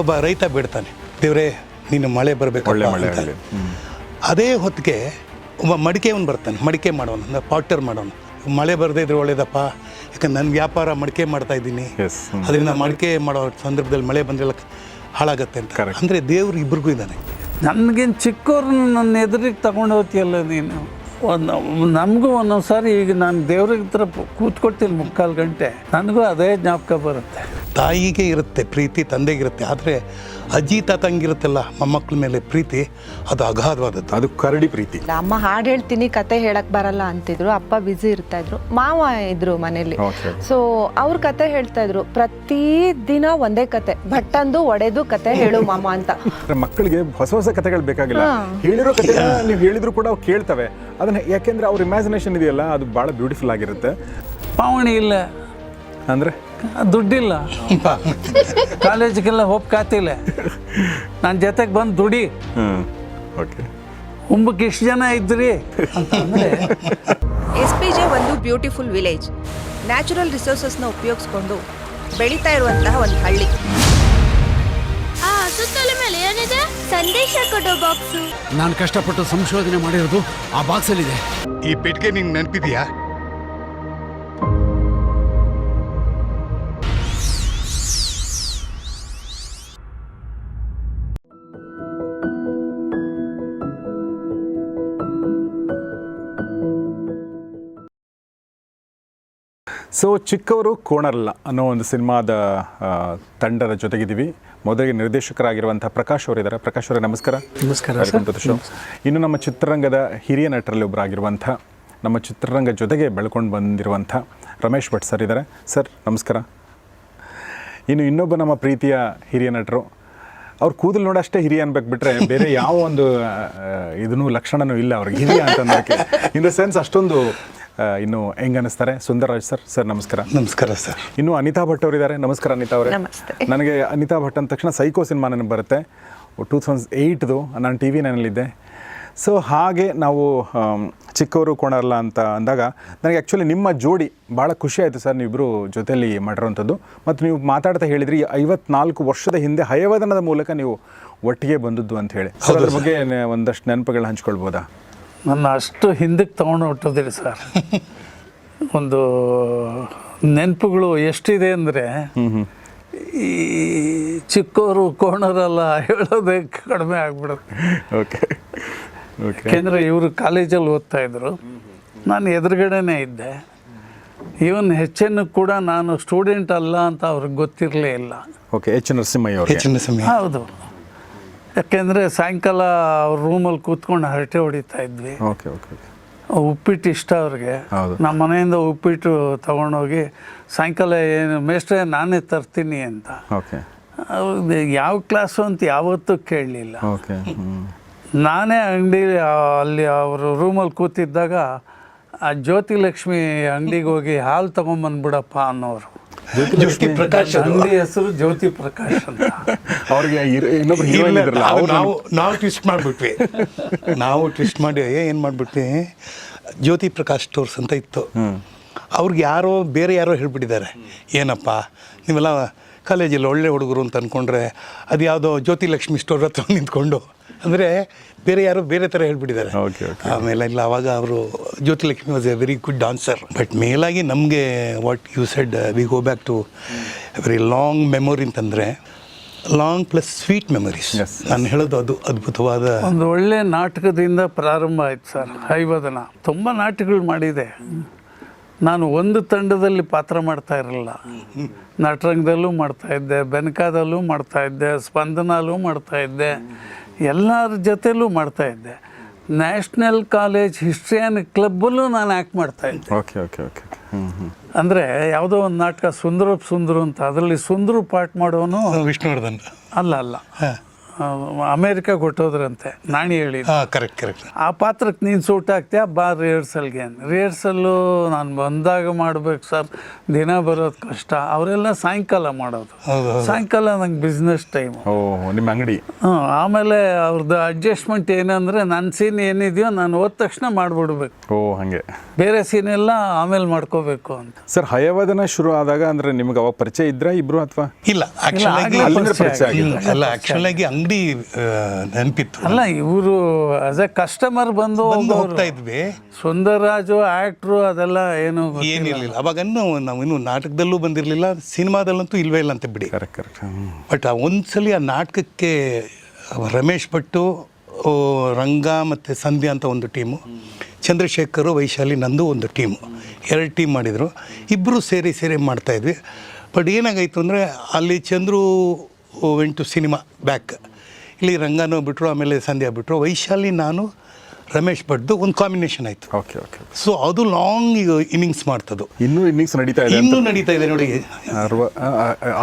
ಒಬ್ಬ ರೈತ ಬಿಡ್ತಾನೆ, ದೇವರೇ ನೀನು ಮಳೆ ಬರಬೇಕು. ಅದೇ ಹೊತ್ತಿಗೆ ಒಬ್ಬ ಮಡಿಕೆಯವನು ಬರ್ತಾನೆ, ಮಡಿಕೆ ಮಾಡೋನು, ಅಂದರೆ ಪಾಟರ್ ಮಾಡೋನು. ಮಳೆ ಬರದೇ ಇದ್ರೆ ಒಳ್ಳೇದಪ್ಪ, ಯಾಕಂದ್ರೆ ನನ್ನ ವ್ಯಾಪಾರ ಮಡಿಕೆ ಮಾಡ್ತಾ ಇದ್ದೀನಿ, ಅದರಿಂದ ಮಡಿಕೆ ಮಾಡೋ ಸಂದರ್ಭದಲ್ಲಿ ಮಳೆ ಬಂದರೆಲ್ಲ ಹಾಳಾಗತ್ತೆ ಅಂತ. ಅಂದರೆ ದೇವ್ರು ಇಬ್ರಿಗೂ ಇದ್ದಾನೆ. ನನಗೇನು ಚಿಕ್ಕವ್ರನ್ನ ನನ್ನ ಎದುರಿಗೆ ತಗೊಂಡು ಹೋಗ್ತೀಯಲ್ಲ ನೀನು. ನಮಗೂ ಒಂದೊಂದು ಸಾರಿ ಈಗ ನಾನು ದೇವ್ರಿಗೆ ಹತ್ರ ಕೂತ್ಕೊಳ್ತೀನಿ 3/4 ಗಂಟೆ, ನನಗೂ ಅದೇ ಜ್ಞಾಪಕ ಬರುತ್ತೆ. ತಾಯಿಗೆ ಇರುತ್ತೆ ಪ್ರೀತಿ, ತಂದೆಗಿರುತ್ತೆ, ಆದರೆ ಅಜ್ಜಿ ತಾತಂಗಿರುತ್ತಲ್ಲ ಮೊಮ್ಮಕ್ಕಳ ಮೇಲೆ ಪ್ರೀತಿ, ಅದು ಅಗಾಧವಾದದ್ದು, ಅದು ಕರಡಿ ಪ್ರೀತಿ. ಅಮ್ಮ ಹಾಡು ಹೇಳ್ತೀನಿ, ಕತೆ ಹೇಳಕ್ ಬರಲ್ಲ ಅಂತಿದ್ರು, ಅಪ್ಪ ಬ್ಯುಸಿ ಇರ್ತಾ ಇದ್ರು, ಮಾವ ಇದ್ರು ಮನೇಲಿ. ಸೊ ಅವ್ರ ಕತೆ ಹೇಳ್ತಾ ಇದ್ರು, ಪ್ರತಿ ದಿನ ಒಂದೇ ಕತೆ, ಭಟ್ಟಂದು ಒಡೆದು ಕತೆ ಹೇಳು ಮಾಮ ಅಂತ. ಮಕ್ಕಳಿಗೆ ಹೊಸ ಹೊಸ ಕತೆಗಳು ಬೇಕಾಗಿಲ್ಲ, ಹೇಳಿರೋ ಕತೆ ನೀವು ಹೇಳಿದ್ರು ಕೂಡ ಅವು ಕೇಳ್ತವೆ. ಅದನ್ನ ಯಾಕೆಂದ್ರೆ ಅವ್ರ ಇಮ್ಯಾಜಿನೇಷನ್ ಇದೆಯಲ್ಲ, ಅದು ಬಹಳ ಬ್ಯೂಟಿಫುಲ್ ಆಗಿರುತ್ತೆ. ಪಾವಣಿ ಇಲ್ಲ ಅಂದ್ರೆ ದುಡ್ಡಿಲ್ಲ, ಕಾಲೇಜಿಗೆಲ್ಲ ಹೋಗ್ಕಾತಿಲ್ಲ, ನನ್ನ ಜೊತೆಗೆ ಬಂದು ದುಡಿ, ಹುಂಬಕ್ಕೆ ಇಷ್ಟು ಜನ ಇದ್ರಿ ಅಂತಂದರೆ. SPJ ಒಂದು ಬ್ಯೂಟಿಫುಲ್ ವಿಲೇಜ್, ನ್ಯಾಚುರಲ್ ರಿಸೋರ್ಸಸ್ನ ಉಪಯೋಗಿಸ್ಕೊಂಡು ಬೆಳೀತಾ ಇರುವಂತಹ ಒಂದು ಹಳ್ಳಿ. ಸುತ್ತಲ ಮೇಲೆ ಏನಿದೆ? ಸಂದೇಶ ಕೊಡೋ ಬಾಕ್ಸು. ನಾನು ಕಷ್ಟಪಟ್ಟು ಸಂಶೋಧನೆ ಮಾಡಿರೋದು ಆ ಬಾಕ್ಸಲ್ಲಿದೆ. ಈ ಪೆಟ್ಟಿಗೆ ನಿಂಗೆ ನೆನಪಿದೆಯಾ? ಸೊ ಚಿಕ್ಕವರು ಕೋಣರಲ್ಲ ಅನ್ನೋ ಒಂದು ಸಿನಿಮಾದ ತಂಡದ ಜೊತೆಗಿದ್ದೀವಿ. ಮೊದಲಿಗೆ ನಿರ್ದೇಶಕರಾಗಿರುವಂಥ ಪ್ರಕಾಶ್ ಅವರಿದ್ದಾರೆ. ಪ್ರಕಾಶ್ ಅವರೇ ನಮಸ್ಕಾರ. ನಮಸ್ಕಾರ. ಇನ್ನು ನಮ್ಮ ಚಿತ್ರರಂಗದ ಹಿರಿಯ ನಟರಲ್ಲಿ ಒಬ್ಬರಾಗಿರುವಂಥ, ನಮ್ಮ ಚಿತ್ರರಂಗ ಜೊತೆಗೆ ಬೆಳ್ಕೊಂಡು ಬಂದಿರುವಂಥ ರಮೇಶ್ ಭಟ್ ಸರ್ ಇದ್ದಾರೆ. ಸರ್ ನಮಸ್ಕಾರ. ಇನ್ನು ಇನ್ನೊಬ್ಬ ನಮ್ಮ ಪ್ರೀತಿಯ ಹಿರಿಯ ನಟರು, ಅವ್ರ ಕೂದಲು ನೋಡಷ್ಟೇ ಹಿರಿಯ ಅನ್ಬೇಕು ಬಿಟ್ಟರೆ ಬೇರೆ ಯಾವ ಒಂದು ಇದನ್ನೂ ಲಕ್ಷಣನೂ ಇಲ್ಲ ಅವ್ರಿಗೆ ಹಿರಿಯ ಅಂತಂದಕ್ಕೆ. ಇನ್ ದ ಸೆನ್ಸ್ ಅಷ್ಟೊಂದು ಇನ್ನು ಹೆಂಗೆ ಅನ್ನಿಸ್ತಾರೆ. ಸುಂದರರಾಜ್ ಸರ್, ಸರ್ ನಮಸ್ಕಾರ. ನಮಸ್ಕಾರ ಸರ್. ಇನ್ನು ಅನಿತಾ ಭಟ್ ಅವರಿದ್ದಾರೆ. ನಮಸ್ಕಾರ ಅನಿತಾ ಅವರೇ. ನನಗೆ ಅನಿತಾ ಭಟ್ ಅಂದ ತಕ್ಷಣ ಸೈಕೋ ಸಿನಿಮಾ ನನಗೆ ಬರುತ್ತೆ, 2008ದು. ನಾನು TV 9ನಲ್ಲಿದ್ದೆ. ಸೊ ಹಾಗೆ ನಾವು ಚಿಕ್ಕವರು ಕೋಣರಲ್ಲ ಅಂತ ಅಂದಾಗ ನನಗೆ ಆ್ಯಕ್ಚುಲಿ ನಿಮ್ಮ ಜೋಡಿ ಭಾಳ ಖುಷಿ ಆಯಿತು ಸರ್, ನೀವಿಬ್ಬರು ಜೊತೆಯಲ್ಲಿ ಮಾಡಿರೋವಂಥದ್ದು. ಮತ್ತು ನೀವು ಮಾತಾಡ್ತಾ ಹೇಳಿದ್ರಿ 54 ವರ್ಷದ ಹಿಂದೆ ಹಯವದನದ ಮೂಲಕ ನೀವು ಒಟ್ಟಿಗೆ ಬಂದದ್ದು ಅಂತ ಹೇಳಿ. ಸರ್ ಅದ್ರ ಬಗ್ಗೆ ಒಂದಷ್ಟು ನೆನಪುಗಳನ್ನ ಹಂಚ್ಕೊಳ್ಬೋದಾ? ನನ್ನ ಅಷ್ಟು ಹಿಂದಕ್ಕೆ ತೊಗೊಂಡು ಹೊಟ್ಟೋದಿರಿ ಸರ್. ಒಂದು ನೆನಪುಗಳು ಎಷ್ಟಿದೆ ಅಂದರೆ, ಈ ಚಿಕ್ಕವರು ಕೋಣರಲ್ಲ ಹೇಳೋದೇ ಕಡಿಮೆ ಆಗ್ಬಿಡುತ್ತೆ. Okay okay. ಯಾಕೆಂದರೆ ಇವರು ಕಾಲೇಜಲ್ಲಿ ಓದ್ತಾಯಿದ್ರು, ನಾನು ಎದುರುಗಡೆನೇ ಇದ್ದೆ. ಇವನ್ ಹೆಚ್ಚನ್ನು ಕೂಡ ನಾನು ಸ್ಟೂಡೆಂಟ್ ಅಲ್ಲ ಅಂತ ಅವ್ರಿಗೆ ಗೊತ್ತಿರಲೇ ಇಲ್ಲ. ಓಕೆ. H. ನರಸಿಂಹಯ್ಯ ಅವರು. ಹೌದು. ಯಾಕೆಂದರೆ ಸಾಯಂಕಾಲ ಅವ್ರ ರೂಮಲ್ಲಿ ಕೂತ್ಕೊಂಡು ಹರಟೆ ಹೊಡಿತಾ ಇದ್ವಿ. Okay okay. ಉಪ್ಪಿಟ್ಟು ಇಷ್ಟ ಅವ್ರಿಗೆ. ನಮ್ಮ ಮನೆಯಿಂದ ಉಪ್ಪಿಟ್ಟು ತೊಗೊಂಡೋಗಿ ಸಾಯಂಕಾಲ ಏನು ಮೇಷ್ಟ್ರೆ ನಾನೇ ತರ್ತೀನಿ ಅಂತ. ಓಕೆ. ಅವ್ರಿಗೆ ಯಾವ ಕ್ಲಾಸು ಅಂತ ಯಾವತ್ತೂ ಕೇಳಲಿಲ್ಲ. ಓಕೆ. ನಾನೇ ಅಂಗಡಿ ಅಲ್ಲಿ ಅವರು ರೂಮಲ್ಲಿ ಕೂತಿದ್ದಾಗ ಆ ಜ್ಯೋತಿ ಲಕ್ಷ್ಮಿ ಅಂಗಡಿಗೆ ಹೋಗಿ ಹಾಲು ತೊಗೊಂಬಂದ್ಬಿಡಪ್ಪ ಅನ್ನೋರು. ಜ್ಯೋತಿ ಪ್ರಕಾಶ್ ಅಂಗಡಿ ಹೆಸರು ಜ್ಯೋತಿ ಪ್ರಕಾಶ್ ಅಂತ. ಅವ್ರಿಗೆ ನಾವು ಟ್ವಿಸ್ಟ್ ಮಾಡಿಬಿಟ್ವಿ. ನಾವು ಟ್ವಿಸ್ಟ್ ಮಾಡಿ ಏನು ಮಾಡಿಬಿಟ್ವಿ, ಜ್ಯೋತಿ ಪ್ರಕಾಶ್ ಸ್ಟೋರ್ಸ್ ಅಂತ ಇತ್ತು. ಅವ್ರಿಗೆ ಯಾರೋ ಬೇರೆ ಯಾರೋ ಹೇಳ್ಬಿಟ್ಟಿದ್ದಾರೆ, ಏನಪ್ಪ ನೀವೆಲ್ಲ ಕಾಲೇಜಲ್ಲಿ ಒಳ್ಳೆ ಹುಡುಗರು ಅಂತ ಅಂದ್ಕೊಂಡ್ರೆ ಅದು ಯಾವುದೋ ಜ್ಯೋತಿ ಲಕ್ಷ್ಮಿ ಸ್ಟೋರ್ ಹತ್ರ ನಿಂತ್ಕೊಂಡು, ಅಂದರೆ ಬೇರೆ ಯಾರೋ ಬೇರೆ ಥರ ಹೇಳ್ಬಿಟ್ಟಿದ್ದಾರೆ. ಆಮೇಲೆ ಇಲ್ಲ, ಅವಾಗ ಅವರು Jyoti Lakshmi was a very good dancer. But ಮೇಲಾಗಿ ನಮಗೆ what you said, we go back to very long memory ಅಂತಂದರೆ, ಲಾಂಗ್ ಪ್ಲಸ್ ಸ್ವೀಟ್ ಮೆಮೊರೀಸ್. ನಾನು ಹೇಳೋದು ಅದು ಅದ್ಭುತವಾದ ಒಂದು ಒಳ್ಳೆ ನಾಟಕದಿಂದ ಪ್ರಾರಂಭ ಆಯ್ತು ಸರ್. ಹೈವದನ ತುಂಬ ನಾಟಕಗಳು ಮಾಡಿದೆ. ನಾನು ಒಂದು ತಂಡದಲ್ಲಿ ಪಾತ್ರ ಮಾಡ್ತಾ ಇರಲಿಲ್ಲ, ನಟರಂಗದಲ್ಲೂ ಮಾಡ್ತಾಯಿದ್ದೆ, ಬೆನಕಾದಲ್ಲೂ ಮಾಡ್ತಾಯಿದ್ದೆ, ಸ್ಪಂದನಲ್ಲೂ ಮಾಡ್ತಾಯಿದ್ದೆ, ಎಲ್ಲರ ಜೊತೆಲೂ ಮಾಡ್ತಾಯಿದ್ದೆ. ನ್ಯಾಷನಲ್ ಕಾಲೇಜ್ ಹಿಸ್ಟ್ರಿ ಆ್ಯಂಡ್ ಕ್ಲಬ್ಬಲ್ಲೂ ನಾನು ಆ್ಯಕ್ಟ್ ಮಾಡ್ತಾಯಿದ್ದೆ. Okay okay okay. ಅಂದರೆ ಯಾವುದೋ ಒಂದು ನಾಟಕ ಸುಂದರು ಅಂತ, ಅದರಲ್ಲಿ ಸುಂದರು ಪಾಠ ಮಾಡೋನು ವಿಷ್ಣುವರ್ಧನ್ ಅಲ್ಲ ಅಮೇರಿಕಾಗೆ ಹೊಟ್ಟೋದ್ರಂತೆ, ನಾಣಿ ಹೇಳಿದ್ದು. ಹಾಂ ಕರೆಕ್ಟ್ ಆ ಪಾತ್ರಕ್ಕೆ ನೀನು ಸೂಟ್ ಆಗ್ತೀಯಾ, ಬಾ ರಿಹರ್ಸಲ್ಗೆ. ರಿಹರ್ಸಲ್ಲು ನಾನು ಬಂದಾಗ ಮಾಡ್ಬೇಕು ಸರ್, ದಿನ ಬರೋದು ಕಷ್ಟ. ಅವರೆಲ್ಲ ಸಾಯಂಕಾಲ ಮಾಡೋದು. ಸಾಯಂಕಾಲ ನಂಗೆ ಬಿಸ್ನೆಸ್ ಟೈಮು. ನಿಮ್ಮ ಅಂಗಡಿ. ಆಮೇಲೆ ಅವ್ರದ್ದು ಅಡ್ಜಸ್ಟ್ಮೆಂಟ್ ಏನಂದರೆ ನನ್ನ ಸೀನ್ ಏನಿದೆಯೋ ನಾನು ಹೋದ ತಕ್ಷಣ ಮಾಡಿಬಿಡ್ಬೇಕು, ಹಾಗೆ ಬೇರೆ ಸೀನ್ ಎಲ್ಲ ಆಮೇಲೆ ಮಾಡ್ಕೋಬೇಕು ಅಂತ. ಸರ್ ಹಯವದನ ಶುರು ಆದಾಗ ಅಂದರೆ ನಿಮ್ಗೆ ಅವಾಗ ಪರಿಚಯ ಇದ್ರಾ ಇಬ್ರು ಅಥವಾ ಇಲ್ಲ ಆ್ಯಕ್ಚುಲಾಗಿ ಆ್ಯಕ್ಚುಲಾಗಿ ಅಂಗಡಿ ನೆನಪಿತ್ತು. ಅಲ್ಲ, ಇವರು ಆಸ್ ಎ ಕಸ್ಟಮರ್ ಬಂದು ಹೋಗ್ತಾ ಇದ್ವಿ. ಸುಂದರರಾಜು ಆ್ಯಕ್ಟ್ರು ಅದೆಲ್ಲ ಏನು ಏನಿರಲಿಲ್ಲ ಅವಾಗನ್ನು. ನಾವು ಇನ್ನು ನಾಟಕದಲ್ಲೂ ಬಂದಿರಲಿಲ್ಲ, ಸಿನಿಮಾದಲ್ಲಂತೂ ಇಲ್ವೇ ಇಲ್ಲ ಅಂತ ಬಿಡಿ. ಕರೆಕ್ಟ್. ಬಟ್ ಒಂದ್ಸಲಿ ಆ ನಾಟಕಕ್ಕೆ ರಮೇಶ್ ಭಟ್ಟು, ರಂಗ ಮತ್ತು ಸಂಧ್ಯಾ ಅಂತ ಒಂದು ಟೀಮು, ಚಂದ್ರಶೇಖರ್, ವೈಶಾಲಿ, ನಂದು ಒಂದು ಟೀಮು, 2 ಟೀಮ್ ಮಾಡಿದರು. ಇಬ್ಬರು ಸೇರಿ ಮಾಡ್ತಾಯಿದ್ವಿ. ಬಟ್ ಏನಾಗಾಯಿತು ಅಂದರೆ ಅಲ್ಲಿ ಚಂದ್ರು ವೆಂಟು ಸಿನಿಮಾ ಬ್ಯಾಕ್, ಇಲ್ಲಿ ರಂಗನೂ ಬಿಟ್ಟರು, ಆಮೇಲೆ ಸಂಧ್ಯಾ ಬಿಟ್ಟರು, ವೈಶಾಲಿ, ನಾನು, ರಮೇಶ್ ಭಟ್ದು ಒಂದು ಕಾಂಬಿನೇಷನ್ ಆಯಿತು. ಓಕೆ. ಸೊ ಅದು ಲಾಂಗ್ ಇನ್ನಿಂಗ್ಸ್ ಮಾಡ್ತದು. ಇನ್ನೂ ಇನ್ನಿಂಗ್ಸ್ ನಡೀತಾ ಇದೆ ನೋಡಿ.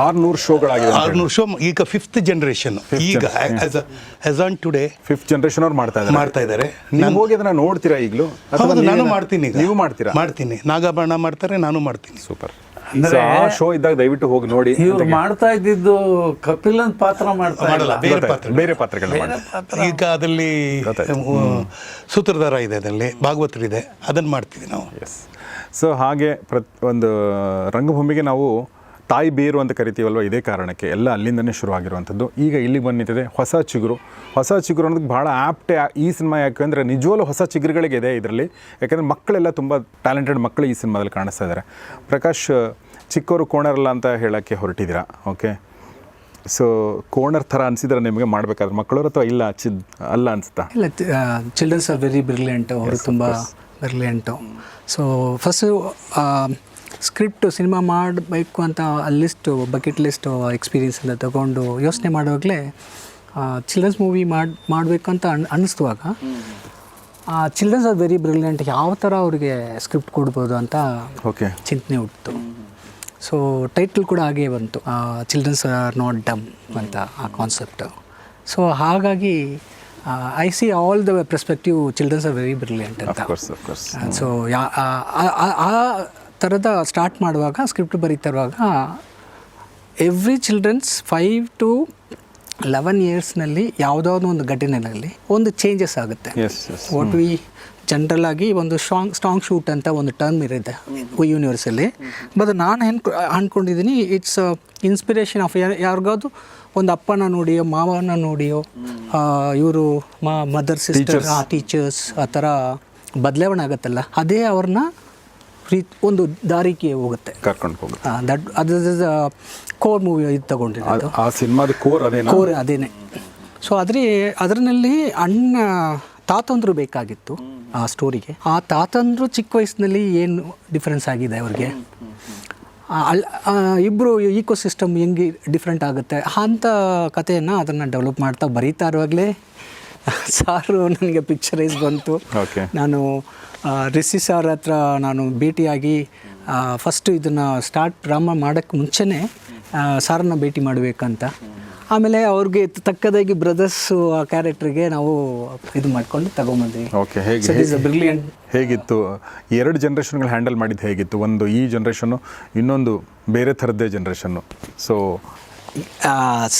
600 ಶೋಗಳಾಗಿದೆ. 600 ಶೋ. ಈಗ 5th ಜನರೇಷನ್. ಈಗ as on today 5th generation ಅವ್ರು ಮಾಡ್ತಾ ಇದ್ದಾರೆ. ನೀವು ನಾನು ಹೋಗಿ ಅದನ್ನ ನೋಡ್ತೀರಾ ಈಗಲೂ? ನಾನು ಮಾಡ್ತೀನಿ. ಈಗ ನೀವು ಮಾಡ್ತೀರಾ? ಮಾಡ್ತೀನಿ. ನಾಗಾಭರಣ ಮಾಡ್ತಾರೆ, ನಾನು ಮಾಡ್ತೀನಿ. ಸೂಪರ್. ಆ ಶೋ ಇದ್ದಾಗ ದಯವಿಟ್ಟು ಹೋಗಿ ನೋಡಿ. ಇವ್ರು ಮಾಡ್ತಾ ಇದ್ದಿದ್ದು ಕಪಿಲನ್ ಪಾತ್ರ ಮಾಡಲ್ಲ, ಬೇರೆ ಪಾತ್ರಗಳನ್ನ ಈಗ ಅದರಲ್ಲಿ ಸೂತ್ರಧಾರ ಇದೆ, ಅದರಲ್ಲಿ ಭಾಗವತರಿದೆ, ಅದನ್ನು ಮಾಡ್ತೀವಿ ನಾವು. ಎಸ್. ಸೊ ಹಾಗೆ ಒಂದು ರಂಗಭೂಮಿಗೆ ನಾವು ತಾಯಿ ಬೇರು ಅಂತ ಕರಿತೀವಲ್ವ, ಇದೇ ಕಾರಣಕ್ಕೆ ಎಲ್ಲ ಅಲ್ಲಿಂದನೇ ಶುರು ಆಗಿರುವಂಥದ್ದು. ಈಗ ಇಲ್ಲಿಗೆ ಬಂದಿದೆ ಹೊಸ ಚಿಗುರು ಅನ್ನೋದಕ್ಕೆ ಭಾಳ ಆ್ಯಪ್ಟೇ ಈ ಸಿನಿಮಾ. ಯಾಕೆಂದರೆ ನಿಜವಲ್ಲೂ ಹೊಸ ಚಿಗುರುಗಳಿಗೆ ಇದೆ ಇದರಲ್ಲಿ. ಯಾಕೆಂದರೆ ಮಕ್ಕಳೆಲ್ಲ ತುಂಬ ಟ್ಯಾಲೆಂಟೆಡ್ ಮಕ್ಕಳು ಈ ಸಿನಿಮಾದಲ್ಲಿ ಕಾಣಿಸ್ತಾ ಇದ್ದಾರೆ. ಪ್ರಕಾಶ್, ಚಿಕ್ಕವರು ಕೋಣರಲ್ಲ ಅಂತ ಹೇಳೋಕ್ಕೆ ಹೊರಟಿದ್ದೀರಾ. ಓಕೆ. ಸೊ ಕೋಣರ್ ಥರ ಅನಿಸಿದ್ರೆ ನಿಮಗೆ ಮಾಡಬೇಕಾದ್ರೆ ಮಕ್ಕಳು ಅಥವಾ ಇಲ್ಲ ಅಲ್ಲ ಅನಿಸುತ್ತಾ? ಇಲ್ಲ, ಚಿಲ್ಡ್ರನ್ಸ್ ಆರ್ ವೆರಿ ಬ್ರಿಲಿಯಂಟು. ಅವರು ತುಂಬ brilliant. So first script cinema ಮಾಡಬೇಕು ಅಂತ ಲಿಸ್ಟು, ಬಕೆಟ್ ಲಿಸ್ಟು ಎಕ್ಸ್ಪೀರಿಯನ್ಸ್ ಎಲ್ಲ ತಗೊಂಡು ಯೋಚನೆ ಮಾಡುವಾಗಲೇ ಚಿಲ್ಡ್ರನ್ಸ್ ಮೂವಿ ಮಾಡಬೇಕು ಅಂತ ಅನ್ನಿಸ್ತುವಾಗ ಚಿಲ್ಡ್ರನ್ಸ್ ಆರ್ ವೆರಿ ಬ್ರಿಲಿಯಂಟ್, ಯಾವ ಥರ ಅವರಿಗೆ ಸ್ಕ್ರಿಪ್ಟ್ ಕೊಡ್ಬೋದು ಅಂತ ಚಿಂತನೆ ಹುಟ್ಟಿತು. ಸೊ ಟೈಟಲ್ ಕೂಡ ಹಾಗೇ ಬಂತು, ಚಿಲ್ಡ್ರನ್ಸ್ ಆರ್ ನಾಟ್ ಡಮ್ ಅಂತ ಆ ಕಾನ್ಸೆಪ್ಟು. ಸೊ ಹಾಗಾಗಿ I C all the perspective childrens are very brilliant ಅಂತ. ಸೊ ಆ ಥರದ ಸ್ಟಾರ್ಟ್ ಮಾಡುವಾಗ, ಸ್ಕ್ರಿಪ್ಟ್ ಬರೀತಿರುವಾಗ ಎವ್ರಿ ಚಿಲ್ಡ್ರನ್ಸ್ 5 to 11 ಇಯರ್ಸ್ನಲ್ಲಿ ಯಾವುದಾದ್ರು ಒಂದು ಘಟನೆಯಲ್ಲಿ ಒಂದು ಚೇಂಜಸ್ ಆಗುತ್ತೆ. ವಾಟ್ ವಿ ಜನರಲ್ ಆಗಿ ಒಂದು ಸ್ಟ್ರಾಂಗ್ ಶೂಟ್ ಅಂತ ಒಂದು ಟರ್ಮ್ ಇರುತ್ತೆ ಯೂನಿವರ್ಸಲ್ಲಿ. ಬಟ್ ನಾನು ಅಂದ್ಕೊಂಡಿದ್ದೀನಿ ಇಟ್ಸ್ ಇನ್ಸ್ಪಿರೇಷನ್ ಆಫ್ ಯಾರಿಗಾದ್ರು ಒಂದು ಅಪ್ಪನ ನೋಡಿಯೋ, ಮಾವನ ನೋಡಿಯೋ, ಇವರು ಮದರ್ ಸಿಸ್ಟರ್, ಟೀಚರ್ಸ್, ಆ ಥರ ಬದಲಾವಣೆ ಆಗುತ್ತಲ್ಲ, ಅದೇ ಅವ್ರನ್ನ ಒಂದು ದಾರಿಗೆ ಹೋಗುತ್ತೆ, ಕರ್ಕೊಂಡು ಹೋಗುತ್ತೆ. ದಟ್ ಅದು ಕೋರ್ ಮೂವಿ ಇದು ತಗೊಂಡಿರೋದು. ಆ ಸಿನಿಮಾದ ಕೋರ್ ಅದೇನೆ. ಸೊ ಅದರಲ್ಲಿ ತಾತಂದ್ರು ಬೇಕಾಗಿತ್ತು ಆ ಸ್ಟೋರಿಗೆ. ಆ ತಾತಂದ್ರು ಚಿಕ್ಕ ವಯಸ್ಸಿನಲ್ಲಿ ಏನು ಡಿಫ್ರೆನ್ಸ್ ಆಗಿದೆ ಅವ್ರಿಗೆ, ಇಬ್ಬರು ಈಕೋ ಸಿಸ್ಟಮ್ ಹೆಂಗೆ ಡಿಫ್ರೆಂಟ್ ಆಗುತ್ತೆ ಅಂಥ ಕಥೆಯನ್ನು ಅದನ್ನು ಡೆವಲಪ್ ಮಾಡ್ತಾ ಬರೀತಾ ಇರುವಾಗಲೇ ಸಾರು ನನಗೆ ಪಿಕ್ಚರೈಸ್ ಬಂತು. ನಾನು ರಿಷಿ ಸರ್ ಹತ್ರ ನಾನು ಭೇಟಿಯಾಗಿ ಫಸ್ಟು ಇದನ್ನು ಸ್ಟಾರ್ಟ್ ಡ್ರಾಮಾ ಮಾಡೋಕ್ಕೆ ಮುಂಚೆನೇ ಸಾರನ್ನ ಭೇಟಿ ಮಾಡಬೇಕಂತ. ಆಮೇಲೆ ಅವ್ರಿಗೆ ತಕ್ಕದಾಗಿ ಬ್ರದರ್ಸು ಆ ಕ್ಯಾರೆಕ್ಟ್ರಿಗೆ ನಾವು ಇದು ಮಾಡ್ಕೊಂಡು ತಗೊಂಬಂದ್ವಿ. ಬ್ರಿಲಿಯಂಟ್. ಹೇಗಿತ್ತು 2 ಜನರೇಷನ್ಗಳು ಹ್ಯಾಂಡಲ್ ಮಾಡಿದ್ದು ಹೇಗಿತ್ತು? ಒಂದು ಈ ಜನ್ರೇಷನ್ನು, ಇನ್ನೊಂದು ಬೇರೆ ಥರದ್ದೇ ಜನ್ರೇಷನ್ನು. ಸೊ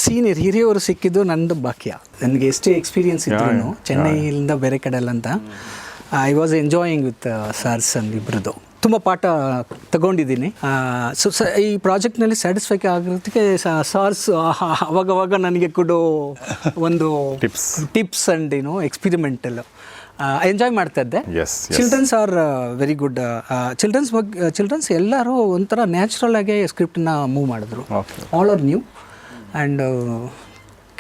ಸೀನಿಯರ್ ಹಿರಿಯವರು ಸಿಕ್ಕಿದ್ದು ನನ್ನದು ಭಾಗ್ಯ. ನನಗೆ ಎಷ್ಟೇ ಎಕ್ಸ್ಪೀರಿಯನ್ಸ್ ಇದ್ರೂ ಚೆನ್ನೈಯಿಂದ ಬೇರೆ ಕಡೆಯಲ್ಲ ಅಂತ I was enjoying with SARS and ಇಬ್ಬರದು ತುಂಬ ಪಾಠ ತಗೊಂಡಿದ್ದೀನಿ. ಸೊ ಈ ಪ್ರಾಜೆಕ್ಟ್ನಲ್ಲಿ ಸ್ಯಾಟಿಸ್ಫೈ ಆಗಿರೋದಕ್ಕೆ ಸಾರ್ಸ್ ಅವಾಗವಾಗ ನನಗೆ ಕೊಡೋ ಒಂದು ಟಿಪ್ಸ್ ಆ್ಯಂಡ್ ಎಕ್ಸ್ಪಿರಿಮೆಂಟಲ್ ಎಂಜಾಯ್ ಮಾಡ್ತಾ ಇದ್ದೆ. Childrens are very good. Children's ಎಲ್ಲರೂ ಒಂಥರ ನ್ಯಾಚುರಲ್ ಆಗಿ ಸ್ಕ್ರಿಪ್ಟನ್ನ ಮೂವ್ ಮಾಡಿದ್ರು. ಆಲ್ ಆರ್ ನ್ಯೂ ಆ್ಯಂಡ್